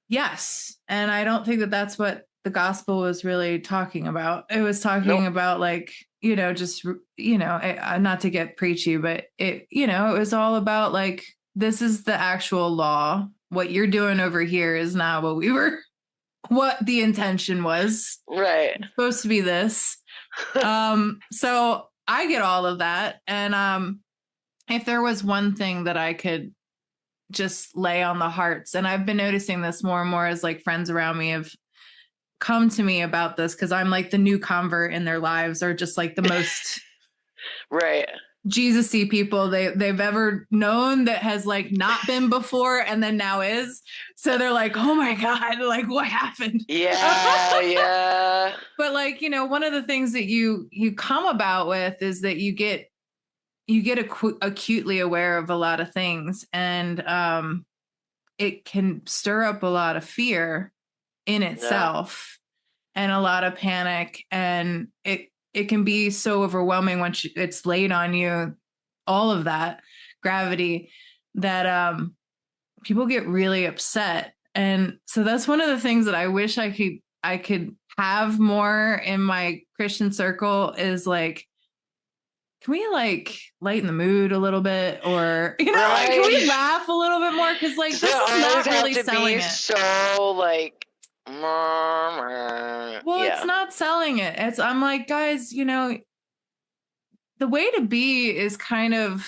Yes. And I don't think that that's what the gospel was really talking about. It was talking about like, you know, just, you know, not to get preachy, but it was all about like, this is the actual law. What you're doing over here is not what the intention was.
Right.
It's supposed to be this. So I get all of that. And if there was one thing that I could just lay on the hearts, and I've been noticing this more and more as like friends around me have come to me about this, because I'm like the new convert in their lives, or just like the most
right
Jesus-y people they've ever known, that has like not been before and then now is. So they're like, oh my God, like what happened?
Yeah.
But like, you know, one of the things that you come about with is that you get acutely aware of a lot of things, and it can stir up a lot of fear in itself and a lot of panic, and it can be so overwhelming once it's laid on you, all of that gravity, that people get really upset. And so that's one of the things that I wish I could have more in my Christian circle, is like, can we like lighten the mood a little bit, or, you know, like, can we laugh a little bit more? Because like, this is not really selling it.
So like,
it's not selling it. I'm like, guys, you know, the way to be is kind of,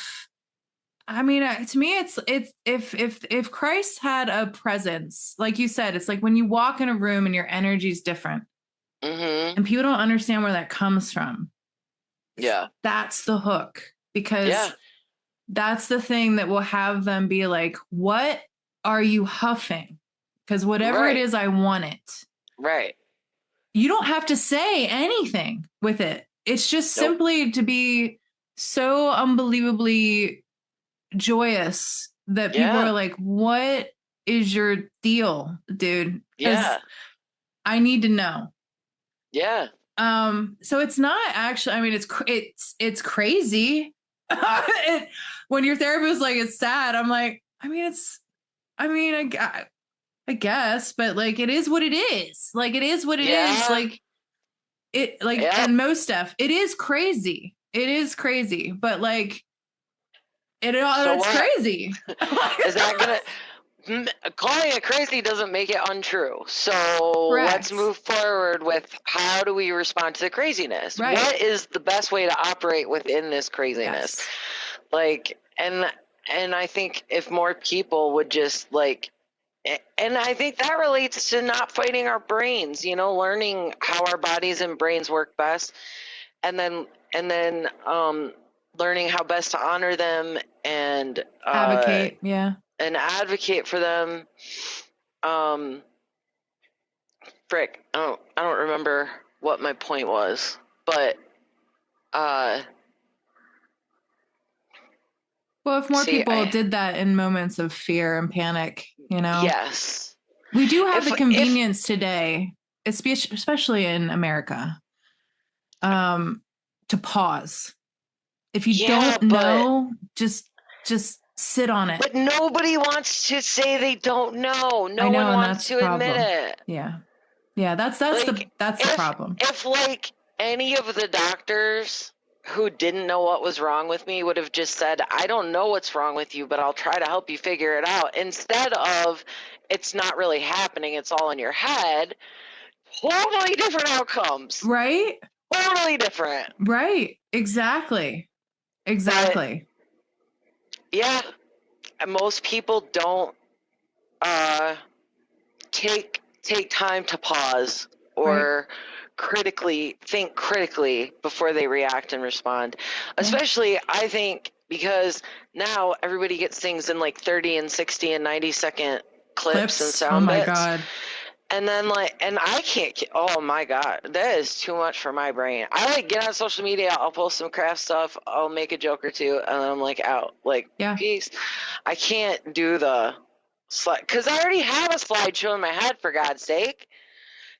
I mean, to me, it's if Christ had a presence, like you said, it's like when you walk in a room and your energy is different, and people don't understand where that comes from.
Yeah.
That's the hook, because that's the thing that will have them be like, what are you huffing? Because whatever it is, I want it.
Right.
You don't have to say anything with it. It's just simply to be so unbelievably joyous that people are like, what is your deal, dude?
Yeah.
I need to know.
Yeah.
So it's not actually, I mean, it's crazy. When your therapist is like, it's sad, I'm like, I guess, but like, it is what it is. Like, it is what it is. Like it, like, and most stuff, it is crazy. It is crazy, but like, it's crazy.
Is that calling it crazy doesn't make it untrue. So let's move forward with, how do we respond to the craziness?
Right.
What is the best way to operate within this craziness?
Yes.
Like, and I think if more people would just like, and I think that relates to not fighting our brains, you know, learning how our bodies and brains work best, and then learning how best to honor them and
advocate.
And advocate for them. Frick, I don't remember what my point was, but
Well, if more people did that in moments of fear and panic,
Yes.
We do have the convenience today, especially in America, to pause. If you don't know, just sit on it.
But nobody wants to say they don't know. No one wants to admit it.
Yeah. Yeah, that's the problem.
If like any of the doctors who didn't know what was wrong with me would have just said, I don't know what's wrong with you, but I'll try to help you figure it out, instead of it's not really happening, it's all in your head, totally different outcomes.
Right?
Totally different.
Right. Exactly.
But, yeah. Most people don't take time to pause or think critically before they react and respond. Especially, I think, because now everybody gets things in like 30 and 60 and 90-second clips and sound bits. Oh my God. And then and I can't, oh my God, that is too much for my brain. I get on social media, I'll post some craft stuff, I'll make a joke or two, and then I'm out. Peace. I can't do the slide, because I already have a slideshow in my head, for God's sake.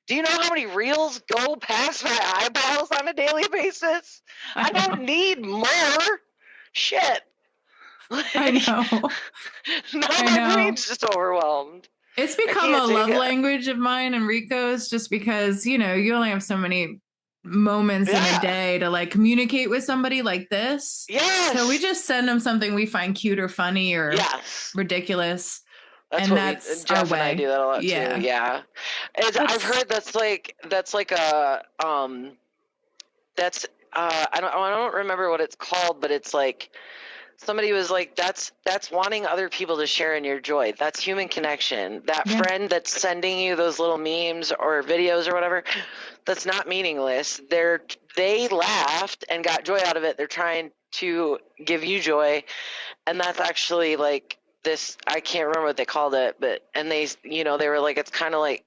Do you know how many reels go past my eyeballs on a daily basis? I don't need more shit.
I know.
Now my brain's just overwhelmed.
It's become a love language of mine and Rico's, just because, you only have so many moments in a day to communicate with somebody like this.
Yes.
So we just send them something we find cute or funny or ridiculous.
That's what Jeff and I do that a lot too. Yeah. I've heard I don't remember what it's called, but it's somebody was that's wanting other people to share in your joy. That's human connection. That friend that's sending you those little memes or videos or whatever, that's not meaningless. They laughed and got joy out of it. They're trying to give you joy. And that's actually this, I can't remember what they called it, but, and they were it's kind of like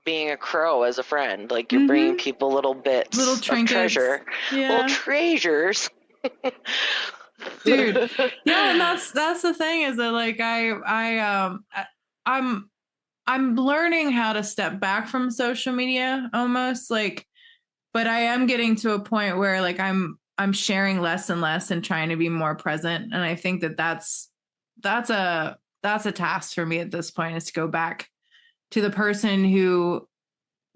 being a crow as a friend. You're bringing people little bits, little trinkets, of treasure, little treasures.
Dude, yeah, and that's the thing, is that I'm learning how to step back from social media almost, but I am getting to a point where I'm sharing less and less and trying to be more present, and I think that's a task for me at this point, is to go back to the person who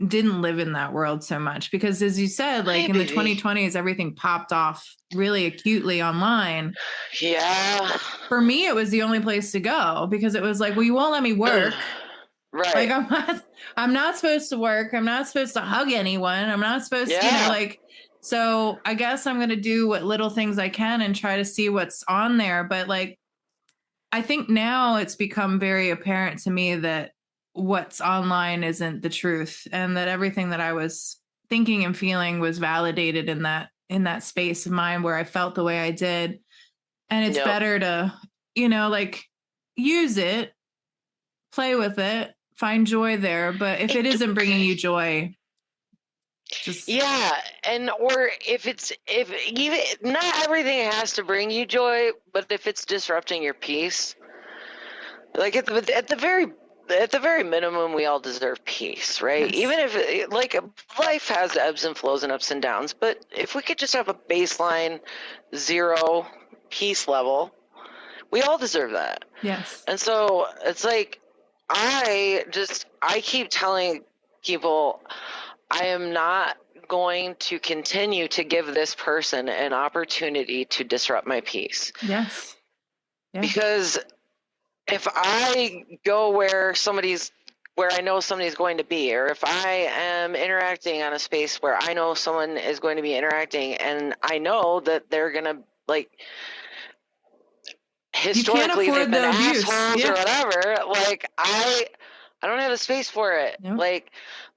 didn't live in that world so much, because as you said, in the 2020s, everything popped off really acutely online.
Yeah.
For me, it was the only place to go, because it was well, you won't let me work.
Right.
I'm not supposed to work. I'm not supposed to hug anyone. I'm not supposed to, so I guess I'm going to do what little things I can and try to see what's on there. But I think now it's become very apparent to me that what's online isn't the truth, and that everything that I was thinking and feeling was validated in that space of mind where I felt the way I did. And it's better to, use it, play with it, find joy there. But if it isn't bringing you joy, just
or if even not everything has to bring you joy, but if it's disrupting your peace, at the very minimum, we all deserve peace, right? Yes. Even if life has ebbs and flows and ups and downs, but if we could just have a baseline 0 peace level, we all deserve that.
Yes.
And so it's I keep telling people, I am not going to continue to give this person an opportunity to disrupt my peace.
Yes.
Because if I go where I know somebody's going to be, or if I am interacting on a space where I know someone is going to be interacting, and I know that they're going to historically they've been assholes or whatever, I don't have the space for it. Nope.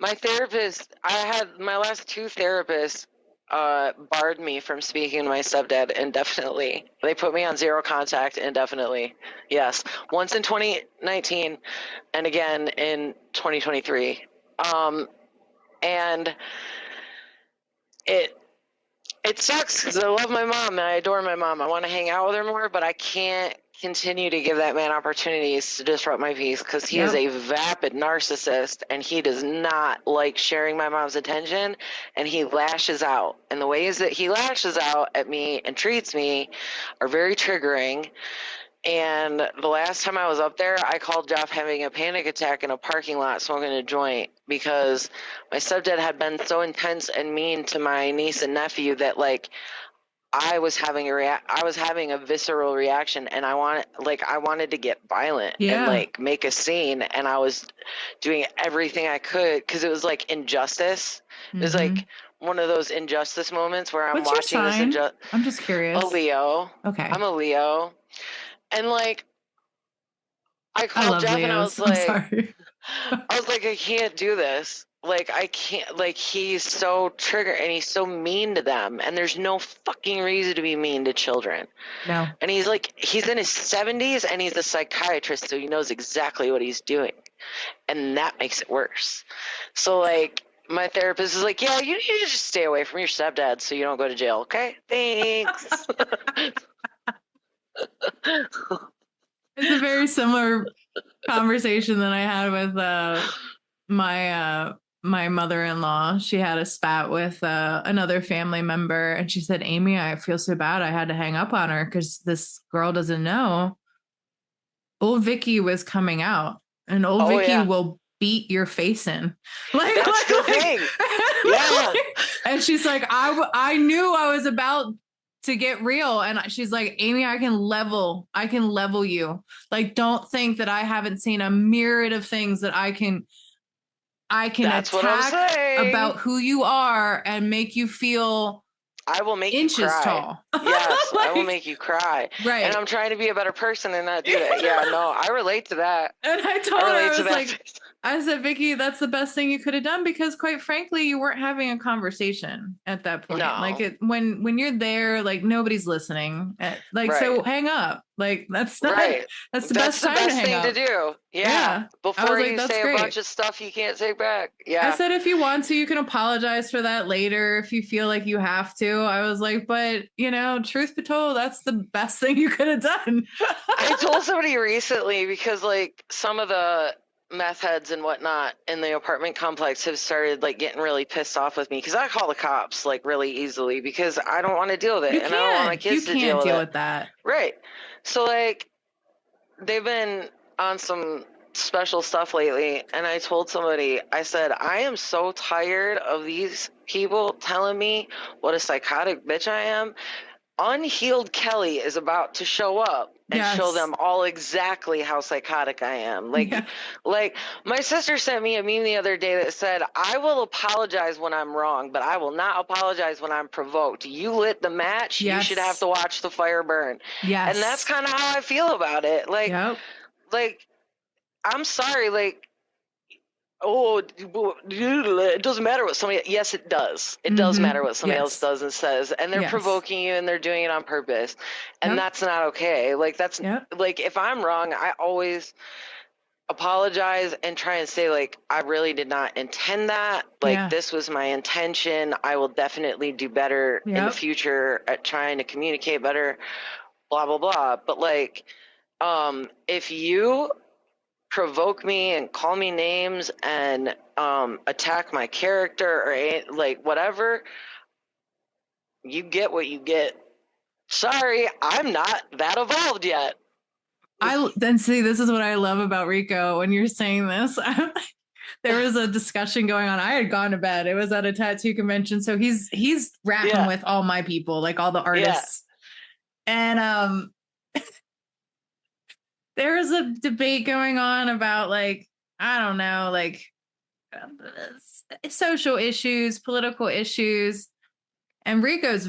My therapist, I had my last 2 therapists barred me from speaking to my stepdad indefinitely. They put me on 0 contact indefinitely. Yes. Once in 2019 and again in 2023. And It sucks because I love my mom and I adore my mom. I want to hang out with her more, but I can't continue to give that man opportunities to disrupt my peace because he is a vapid narcissist and he does not like sharing my mom's attention, and he lashes out. And the ways that he lashes out at me and treats me are very triggering. And the last time I was up there, I called Jeff having a panic attack in a parking lot smoking a joint because my stepdad had been so intense and mean to my niece and nephew that like I was having a visceral reaction, and I wanted to get violent and like make a scene, and I was doing everything I could because it was like injustice. It was like one of those injustice moments where I'm watching this injustice.
I'm just curious.
A Leo.
Okay.
I'm a Leo. And like, I called Jeff Leos. And I was like, I can't do this. Like, I can't, like, he's so triggered and he's so mean to them. And there's no fucking reason to be mean to children.
No.
And he's like, he's in his 70s and he's a psychiatrist, so he knows exactly what he's doing. And that makes it worse. So, like, my therapist is like, yeah, you need to just stay away from your stepdad so you don't go to jail, okay? Thanks.
It's a very similar conversation that I had with my mother-in-law. She had a spat with another family member, and she said, Amy, I feel so bad I had to hang up on her because this girl doesn't know old Vicky was coming out, and old Vicky will beat your face in. Like, that's the thing. Yeah. And she's like, I knew I was about to get real. And she's like, Amy, I can level you. Like, don't think that I haven't seen a myriad of things that I can
That's
attack about who you are and make you feel
I will make
inches
you cry.
Tall.
Yes, I will make you cry.
Right.
And I'm trying to be a better person and not do that. Yeah, no, I relate to that.
And I told her, I was like, I said, Vicky, that's the best thing you could have done because, quite frankly, you weren't having a conversation at that point.
No.
Like, when you're there, like, nobody's listening. So hang up. Like, that's not.
Right.
That's the best time to hang up.
That's the best thing to do. Yeah. Before you say
great.
A bunch of stuff you can't take back. Yeah.
I said, if you want to, you can apologize for that later if you feel like you have to. I was like, but, truth be told, that's the best thing you could have done.
I told somebody recently because, like, some of the meth heads and whatnot in the apartment complex have started like getting really pissed off with me because I call the cops like really easily because I don't want to deal with it. And I don't want my kids to deal with
that.
Right. So like they've been on some special stuff lately, and I told somebody, I said, I am so tired of these people telling me what a psychotic bitch I am. Unhealed Kelly is about to show up and show them all exactly how psychotic I am. Like my sister sent me a meme the other day that said, I will apologize when I'm wrong, but I will not apologize when I'm provoked. You lit the match. You should have to watch the fire burn. Yes. And that's kind of how I feel about it. Like, like, I'm sorry. Like, it doesn't matter what somebody. Yes, it does. It does matter what somebody else does and says, and they're provoking you and they're doing it on purpose, and that's not okay. Like that's like if I'm wrong, I always apologize and try and say like I really did not intend that. Like this was my intention. I will definitely do better in the future at trying to communicate better. Blah blah blah. But like, if you provoke me and call me names and attack my character or like whatever, you get what you get. Sorry, I'm not that evolved yet.
Then see, this is what I love about Rico when you're saying this. There was a discussion going on. I had gone to bed. It was at a tattoo convention. So he's rapping with all my people, like all the artists. And there's a debate going on about like, I don't know, like social issues, political issues. And Rico's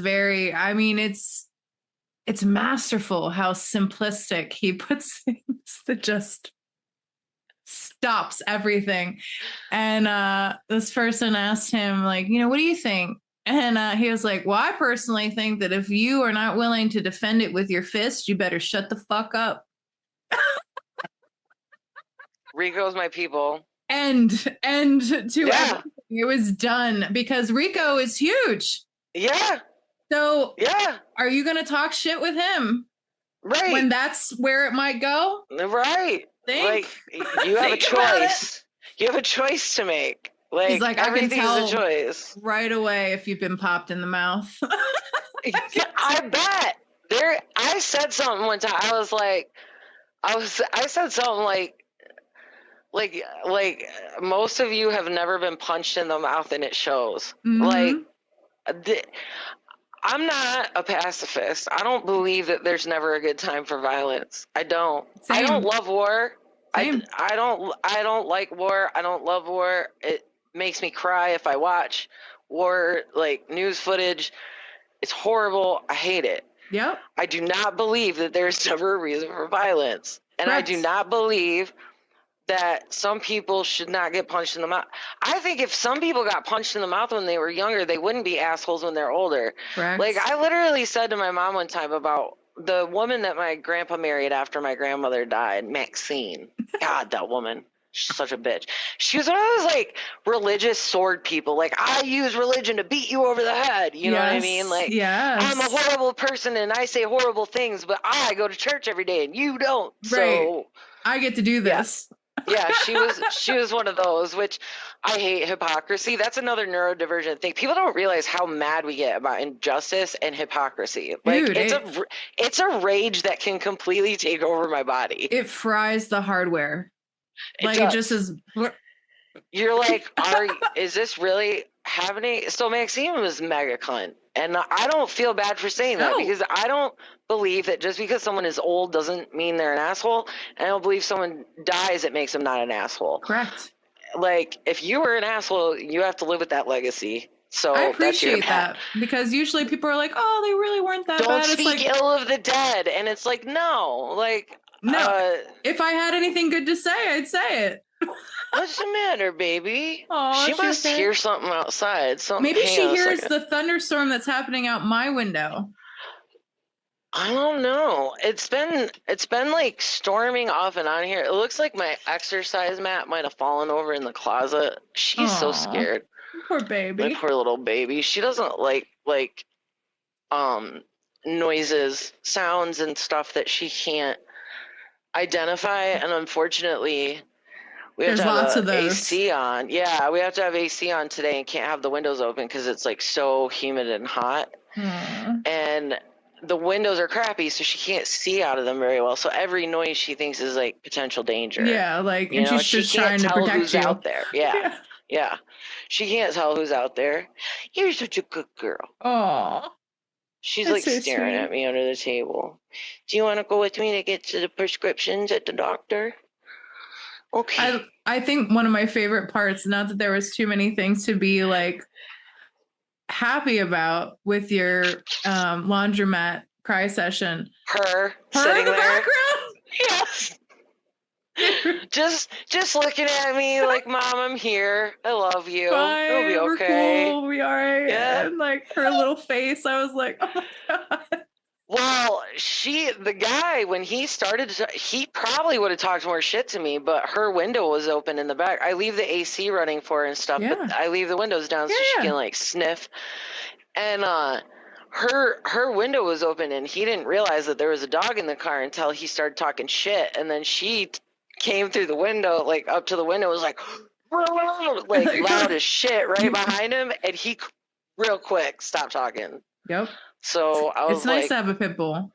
it's masterful how simplistic he puts things that just stops everything. And this person asked him like, what do you think? And he was like, well, I personally think that if you are not willing to defend it with your fist, you better shut the fuck up.
Rico's my people.
And to everything, it was done because Rico is huge.
Yeah.
So
yeah,
are you going to talk shit with him?
Right.
When that's where it might go?
Right.
Think.
Like, you have a choice. You have a choice to make. Like,
he's like, I can
everything's
tell
a choice.
right away if you've been popped in the mouth.
I bet. I said something one time. I said something like most of you have never been punched in the mouth and it shows.
Mm-hmm.
Like, I'm not a pacifist. I don't believe that there's never a good time for violence. I don't. Same. I don't love war. Same. I don't like war. I don't love war. It makes me cry if I watch war, like news footage. It's horrible. I hate it.
Yep.
I do not believe that there's never a reason for violence. And Correct. I do not believe that some people should not get punched in the mouth. I think if some people got punched in the mouth when they were younger, they wouldn't be assholes when they're older. Correct. Like, I literally said to my mom one time about the woman that my grandpa married after my grandmother died, Maxine. God, that woman. She's such a bitch. She was one of those, like, religious sword people. Like, I use religion to beat you over the head. You know what I mean? Like, I'm a horrible person and I say horrible things, but I go to church every day and you don't. Right. So I get to do this. Yeah, she was one of those, which I hate hypocrisy. That's another neurodivergent thing. People don't realize how mad we get about injustice and hypocrisy. Like, dude, it's a rage that can completely take over my body. It fries the hardware. It just is. You're like, is this really happening? So Maxine was mega cunt. And I don't feel bad for saying that because I don't believe that just because someone is old doesn't mean they're an asshole. And I don't believe someone dies, it makes them not an asshole. Correct. Like, if you were an asshole, you have to live with that legacy. So I appreciate that because usually people are like, oh, they really weren't that bad. Don't speak ill of the dead. And it's like, no, like. No, if I had anything good to say, I'd say it. What's the matter, baby? She must hear something outside. Maybe she hears the thunderstorm that's happening out my window. I don't know. It's been like storming off and on here. It looks like my exercise mat might have fallen over in the closet. She's so scared. Poor baby. My poor little baby. She doesn't like noises, sounds, and stuff that she can't identify, and unfortunately we have to have AC on. Yeah, we have to have AC on today and can't have the windows open because it's like so humid and hot. And the windows are crappy, so she can't see out of them very well. So every noise she thinks is like potential danger. Yeah, like, and she's just trying to protect who's out there. Yeah. She can't tell who's out there. You're such a good girl. Oh. She's like so staring at me under the table. Do you want to go with me to get to the prescriptions at the doctor? Okay. I think one of my favorite parts, not that there was too many things to be like happy about with your laundromat cry session. Her sitting in the background? Yes. just looking at me like, Mom, I'm here. I love you. Fine, it'll be okay. We're cool. We'll be all right. Yeah. And like her little face, I was like, oh my God. Well, the guy, when he started, he probably would have talked more shit to me, but her window was open in the back. I leave the AC running for her and stuff, but I leave the windows down so she can like sniff. And her window was open and he didn't realize that there was a dog in the car until he started talking shit. And then she came through the window, like up to the window, was like loud as shit right behind him, and he real quick stopped talking. Yep. So I was like, it's nice to have a pit bull.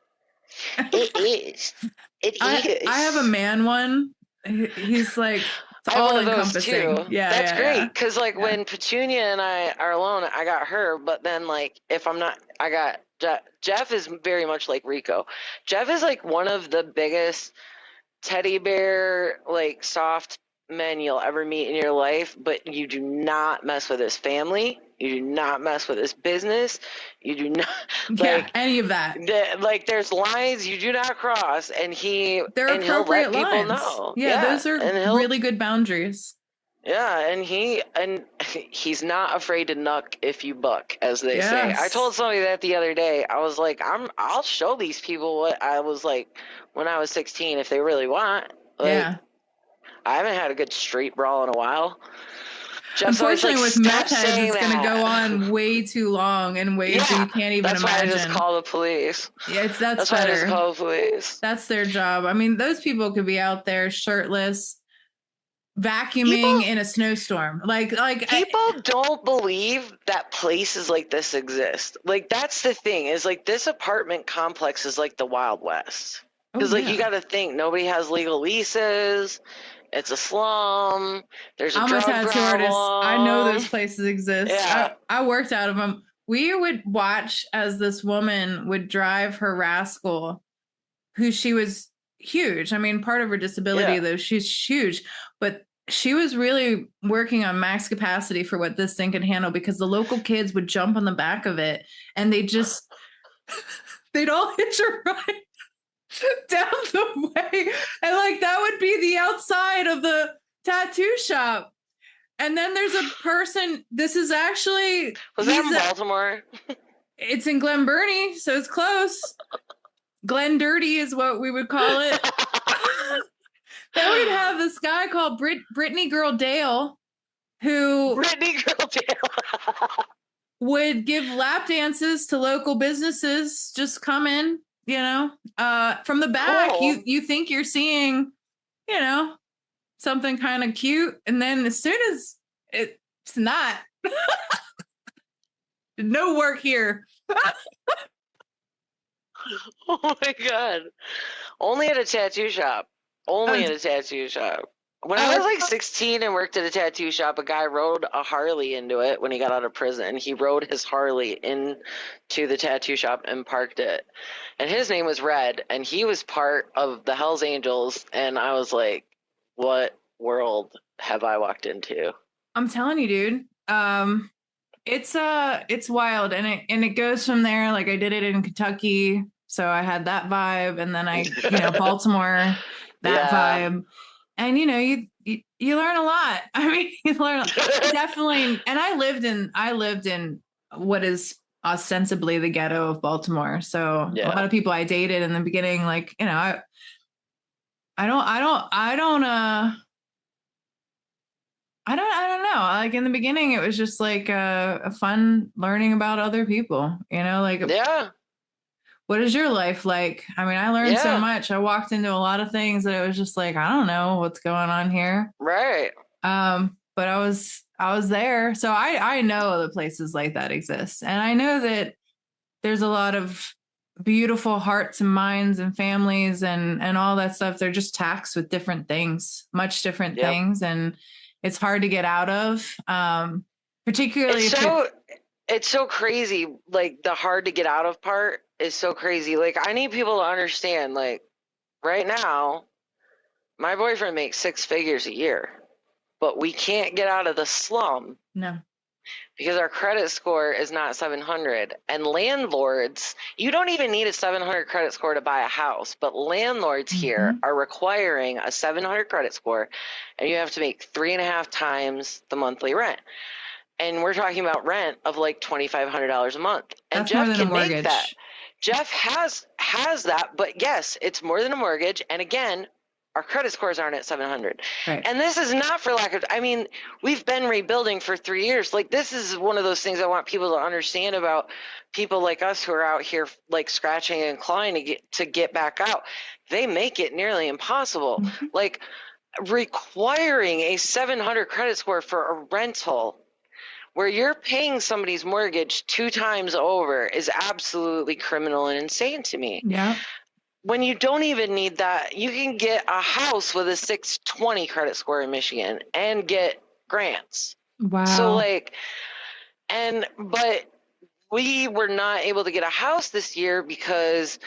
It is. It is. I have a man one. He's like, it's all encompassing. Yeah, that's great. Because like when Petunia and I are alone, I got her. But then like if I'm not, I got Jeff is very much like Rico. Jeff is like one of the biggest teddy bear, like soft men you'll ever meet in your life, but you do not mess with his family. You do not mess with his business. You do not any of that. Like there's lines you do not cross, and he'll let people know. Yeah, those are really good boundaries. Yeah, and he's not afraid to knuck if you buck, as they say. I told somebody that the other day. I was like, I'll show these people what I was like when I was 16 if they really want. Like, I haven't had a good street brawl in a while.
Unfortunately, with meth heads, it's going to go on way too long in ways that you can't even imagine.
That's why I just call the police.
Yeah, that's
better.
Why I
just call the police.
That's their job. I mean, those people could be out there shirtless, vacuuming in a snowstorm. Like
people don't believe that places like this exist. Like, that's the thing, is like this apartment complex is like the Wild West. Because like you got to think, nobody has legal leases. It's a slum. There's a drug problem.
I know those places exist. Yeah. I worked out of them. We would watch as this woman would drive her rascal, who she was huge. I mean, part of her disability, though, she's huge, but she was really working on max capacity for what this thing could handle, because the local kids would jump on the back of it and they'd all hitch a ride down the way. And like, that would be the outside of the tattoo shop. And then there's a person, this is actually...
Was that in Baltimore?
It's in Glen Burnie, so it's close. Glen Dirty is what we would call it. Then we'd have this guy called Brittany Girl Dale, who... Brittany Girl Dale. would give lap dances to local businesses. Just come in, you know, from the back. Cool. You think you're seeing, you know, something kind of cute, and then as soon as it's not, no work here.
Oh my God. Only at a tattoo shop. Only at a tattoo shop. When I was like 16 and worked at a tattoo shop, a guy rode a Harley into it when he got out of prison. He rode his Harley into the tattoo shop and parked it. And his name was Red, and he was part of the Hells Angels. And I was like, what world have I walked into?
I'm telling you, dude. It's wild, and it goes from there. Like, I did it in Kentucky, so I had that vibe, and then Baltimore, that vibe, and you learn a lot. I mean, you learn definitely. And I lived in what is ostensibly the ghetto of Baltimore, so a lot of people I dated in the beginning, like, I don't know. Like, in the beginning, it was just like a fun learning about other people, like, what is your life like? I mean, I learned so much. I walked into a lot of things that it was just like, I don't know what's going on here.
Right.
But I was there. So I know the places like that exist. And I know that there's a lot of beautiful hearts and minds and families and all that stuff. They're just taxed with different things, much different things. And it's hard to get out of, particularly.
It's so crazy. Like, the hard to get out of part is so crazy. Like, I need people to understand, like, right now, my boyfriend makes 6 figures a year, but we can't get out of the slum.
No.
Because our credit score is not 700. And landlords, you don't even need a 700 credit score to buy a house, but landlords here are requiring a 700 credit score, and you have to make 3.5 times the monthly rent. And we're talking about rent of like $2,500 a month. And
that's
Jeff
more than
can
a mortgage.
Make that. Jeff has that, but yes, it's more than a mortgage. And again, our credit scores aren't at 700.
Right.
And this is not for lack of, I mean, we've been rebuilding for 3 years. Like, this is one of those things I want people to understand about people like us who are out here, like, scratching and clawing to get back out. They make it nearly impossible. Like, requiring a 700 credit score for a rental where you're paying somebody's mortgage 2 times over is absolutely criminal and insane to me.
Yeah.
When you don't even need that, you can get a house with a 620 credit score in Michigan and get grants.
Wow.
So but we were not able to get a house this year because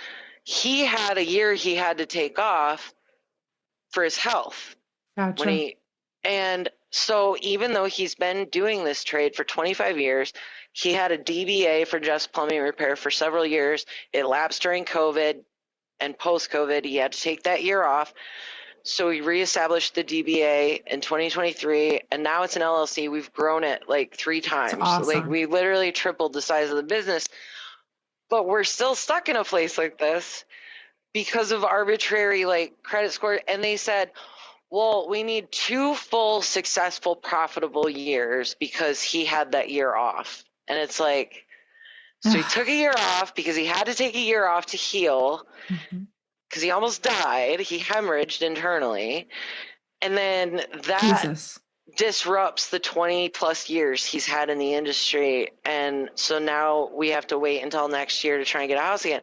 he had a year he had to take off for his health.
Gotcha.
And so even though he's been doing this trade for 25 years, he had a DBA for just plumbing repair for several years. It lapsed during COVID. And post-COVID, he had to take that year off. So we reestablished the DBA in 2023, and now it's an LLC. We've grown it like 3 times.
That's awesome.
Like, we literally tripled the size of the business. But we're still stuck in a place like this because of arbitrary, like, credit score. And they said, Well, we need 2 full, successful, profitable years because he had that year off. And it's like, so he took a year off because he had to take a year off to heal because he almost died. He hemorrhaged internally. And then that disrupts the 20 plus years he's had in the industry. And so now we have to wait until next year to try and get a house again.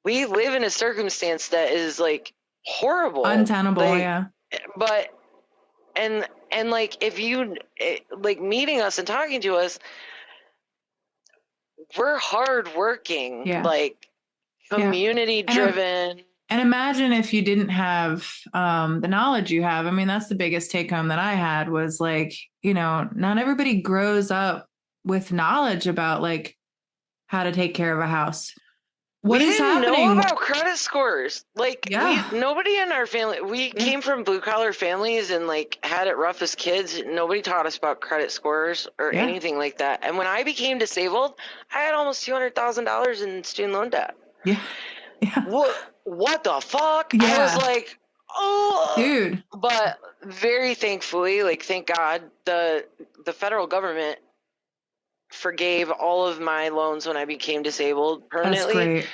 We live in a circumstance that is like horrible,
untenable. Yeah.
But, and like, if you like meeting us and talking to us, we're hardworking, like community driven.
And imagine if you didn't have the knowledge you have. I mean, that's the biggest take home that I had was like, you know, not everybody grows up with knowledge about like how to take care of a house. What is happening?
We didn't know about credit scores. Like, nobody in our family, we came from blue collar families and like had it rough as kids. Nobody taught us about credit scores or anything like that. And when I became disabled, I had almost $200,000 in student loan debt.
Yeah.
What the fuck? I was like, oh,
dude.
But very thankfully, like, thank God, the federal government forgave all of my loans when I became disabled permanently.
That's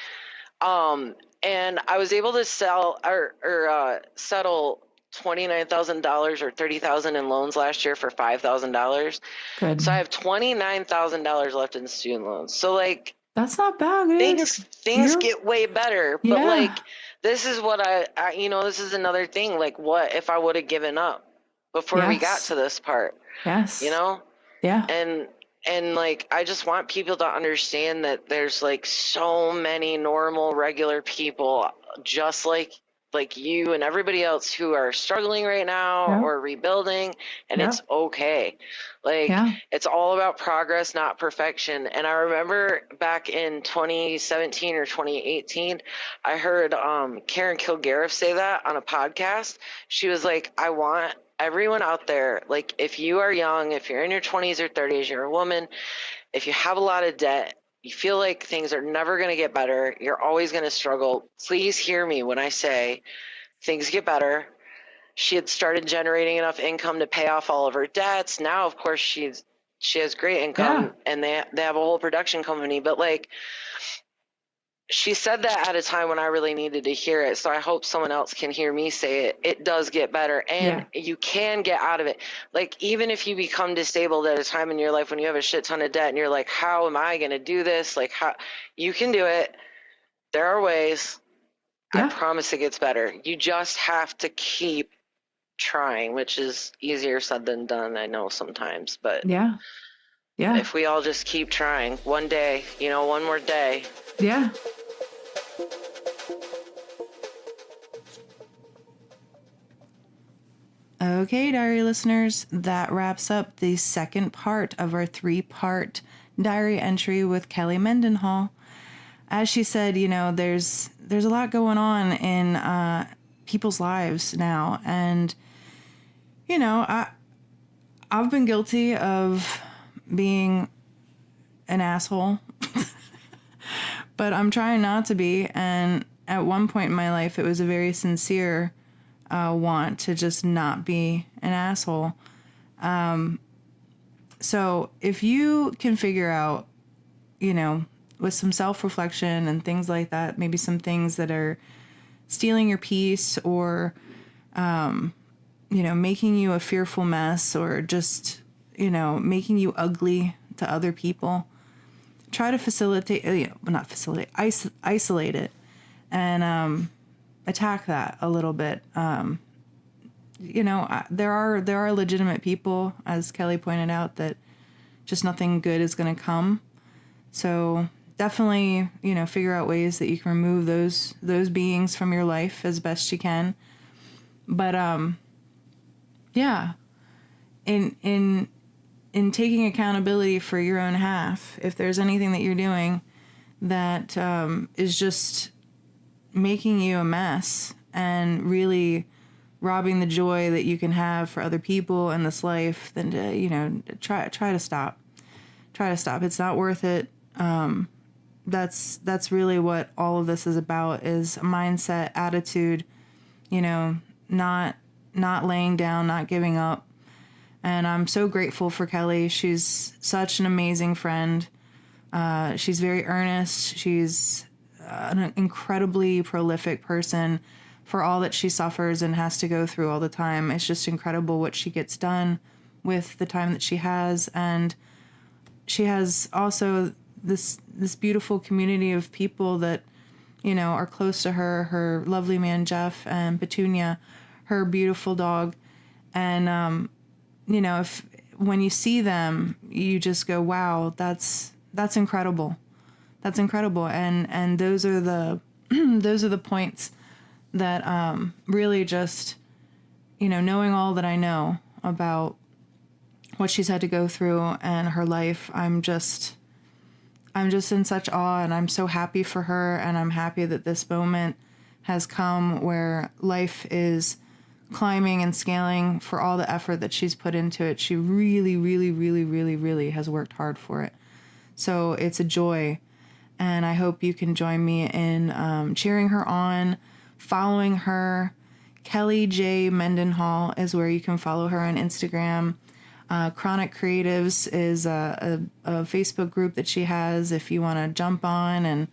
great.
And I was able to settle $29,000 or $30,000 in loans last year for $5,000.
Good.
So I have $29,000 left in student loans. So like,
that's not bad. Dude.
Things get way better. But like, this is what I you know, this is another thing. Like, what if I would have given up before we got to this part?
Yes.
You know?
Yeah.
And like, I just want people to understand that there's like so many normal, regular people just like you and everybody else who are struggling right now or rebuilding, and it's okay. Like, it's all about progress, not perfection. And I remember back in 2017 or 2018, I heard Karen Kilgariff say that on a podcast. She was like, I want everyone out there, like, if you are young, if you're in your 20s or 30s, you're a woman, if you have a lot of debt, you feel like things are never going to get better, you're always going to struggle, please hear me when I say things get better. She had started generating enough income to pay off all of her debts. Now, of course, she has great income, and they have a whole production company. But like, she said that at a time when I really needed to hear it. So I hope someone else can hear me say it. It does get better, and you can get out of it. Like, even if you become disabled at a time in your life when you have a shit ton of debt and you're like, how am I going to do this? Like, how you can do it. There are ways. I promise it gets better. You just have to keep trying, which is easier said than done, I know sometimes, but if we all just keep trying, one day, you know, one more day.
Okay, diary listeners, that wraps up the second part of our 3-part diary entry with Kelly Mendenhall. As she said, you know, there's a lot going on in people's lives now, and you know, I've been guilty of being an asshole, but I'm trying not to be. And at one point in my life, it was a very sincere want to just not be an asshole. So if you can figure out, you know, with some self-reflection and things like that, maybe some things that are stealing your peace or, you know, making you a fearful mess or just, you know, making you ugly to other people, try to isolate it and attack that a little bit. You know, there are legitimate people, as Kelly pointed out, that just nothing good is going to come. So definitely, you know, figure out ways that you can remove those beings from your life as best you can. But yeah, in taking accountability for your own half, if there's anything that you're doing that is just making you a mess and really robbing the joy that you can have for other people in this life, then you know, try to stop. It's not worth it. That's really what all of this is about, is mindset, attitude, you know, not not laying down, not giving up. And I'm so grateful for Kelly. She's such an amazing friend. She's very earnest. She's an incredibly prolific person for all that she suffers and has to go through all the time. It's just incredible what she gets done with the time that she has. And she has also this beautiful community of people that, you know, are close to her, her lovely man, Jeff, and Petunia, her beautiful dog. And, you know, when you see them, you just go, wow, that's incredible. That's incredible. And those are the, those are the points that, really just, you know, knowing all that I know about what she's had to go through and her life, I'm just in such awe, and I'm so happy for her, and I'm happy that this moment has come where life is climbing and scaling for all the effort that she's put into it. She really, really, really, really, really has worked hard for it. So it's a joy, and I hope you can join me in cheering her on, following her. Kelly J. Mendenhall is where you can follow her on Instagram. Chronic Creatives is a Facebook group that she has if you want to jump on and,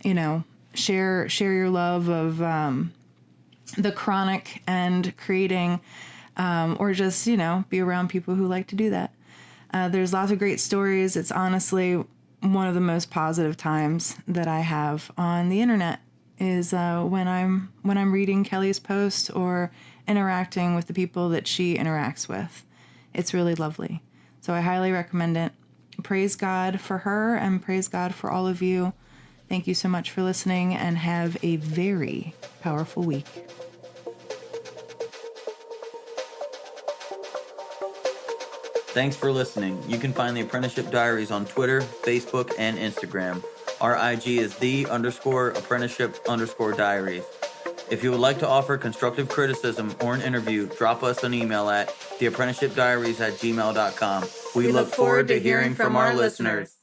you know, share your love of the chronic and creating, or just, you know, be around people who like to do that. There's lots of great stories. It's honestly one of the most positive times that I have on the internet is when I'm reading Kelly's posts or interacting with the people that she interacts with. It's really lovely. So I highly recommend it. Praise God for her and praise God for all of you. Thank you so much for listening and have a very powerful week.
Thanks for listening. You can find the Apprenticeship Diaries on Twitter, Facebook, and Instagram. Our IG is _apprenticeship_diaries. If you would like to offer constructive criticism or an interview, drop us an email at theapprenticeshipdiaries@gmail.com. We look forward to hearing from our listeners.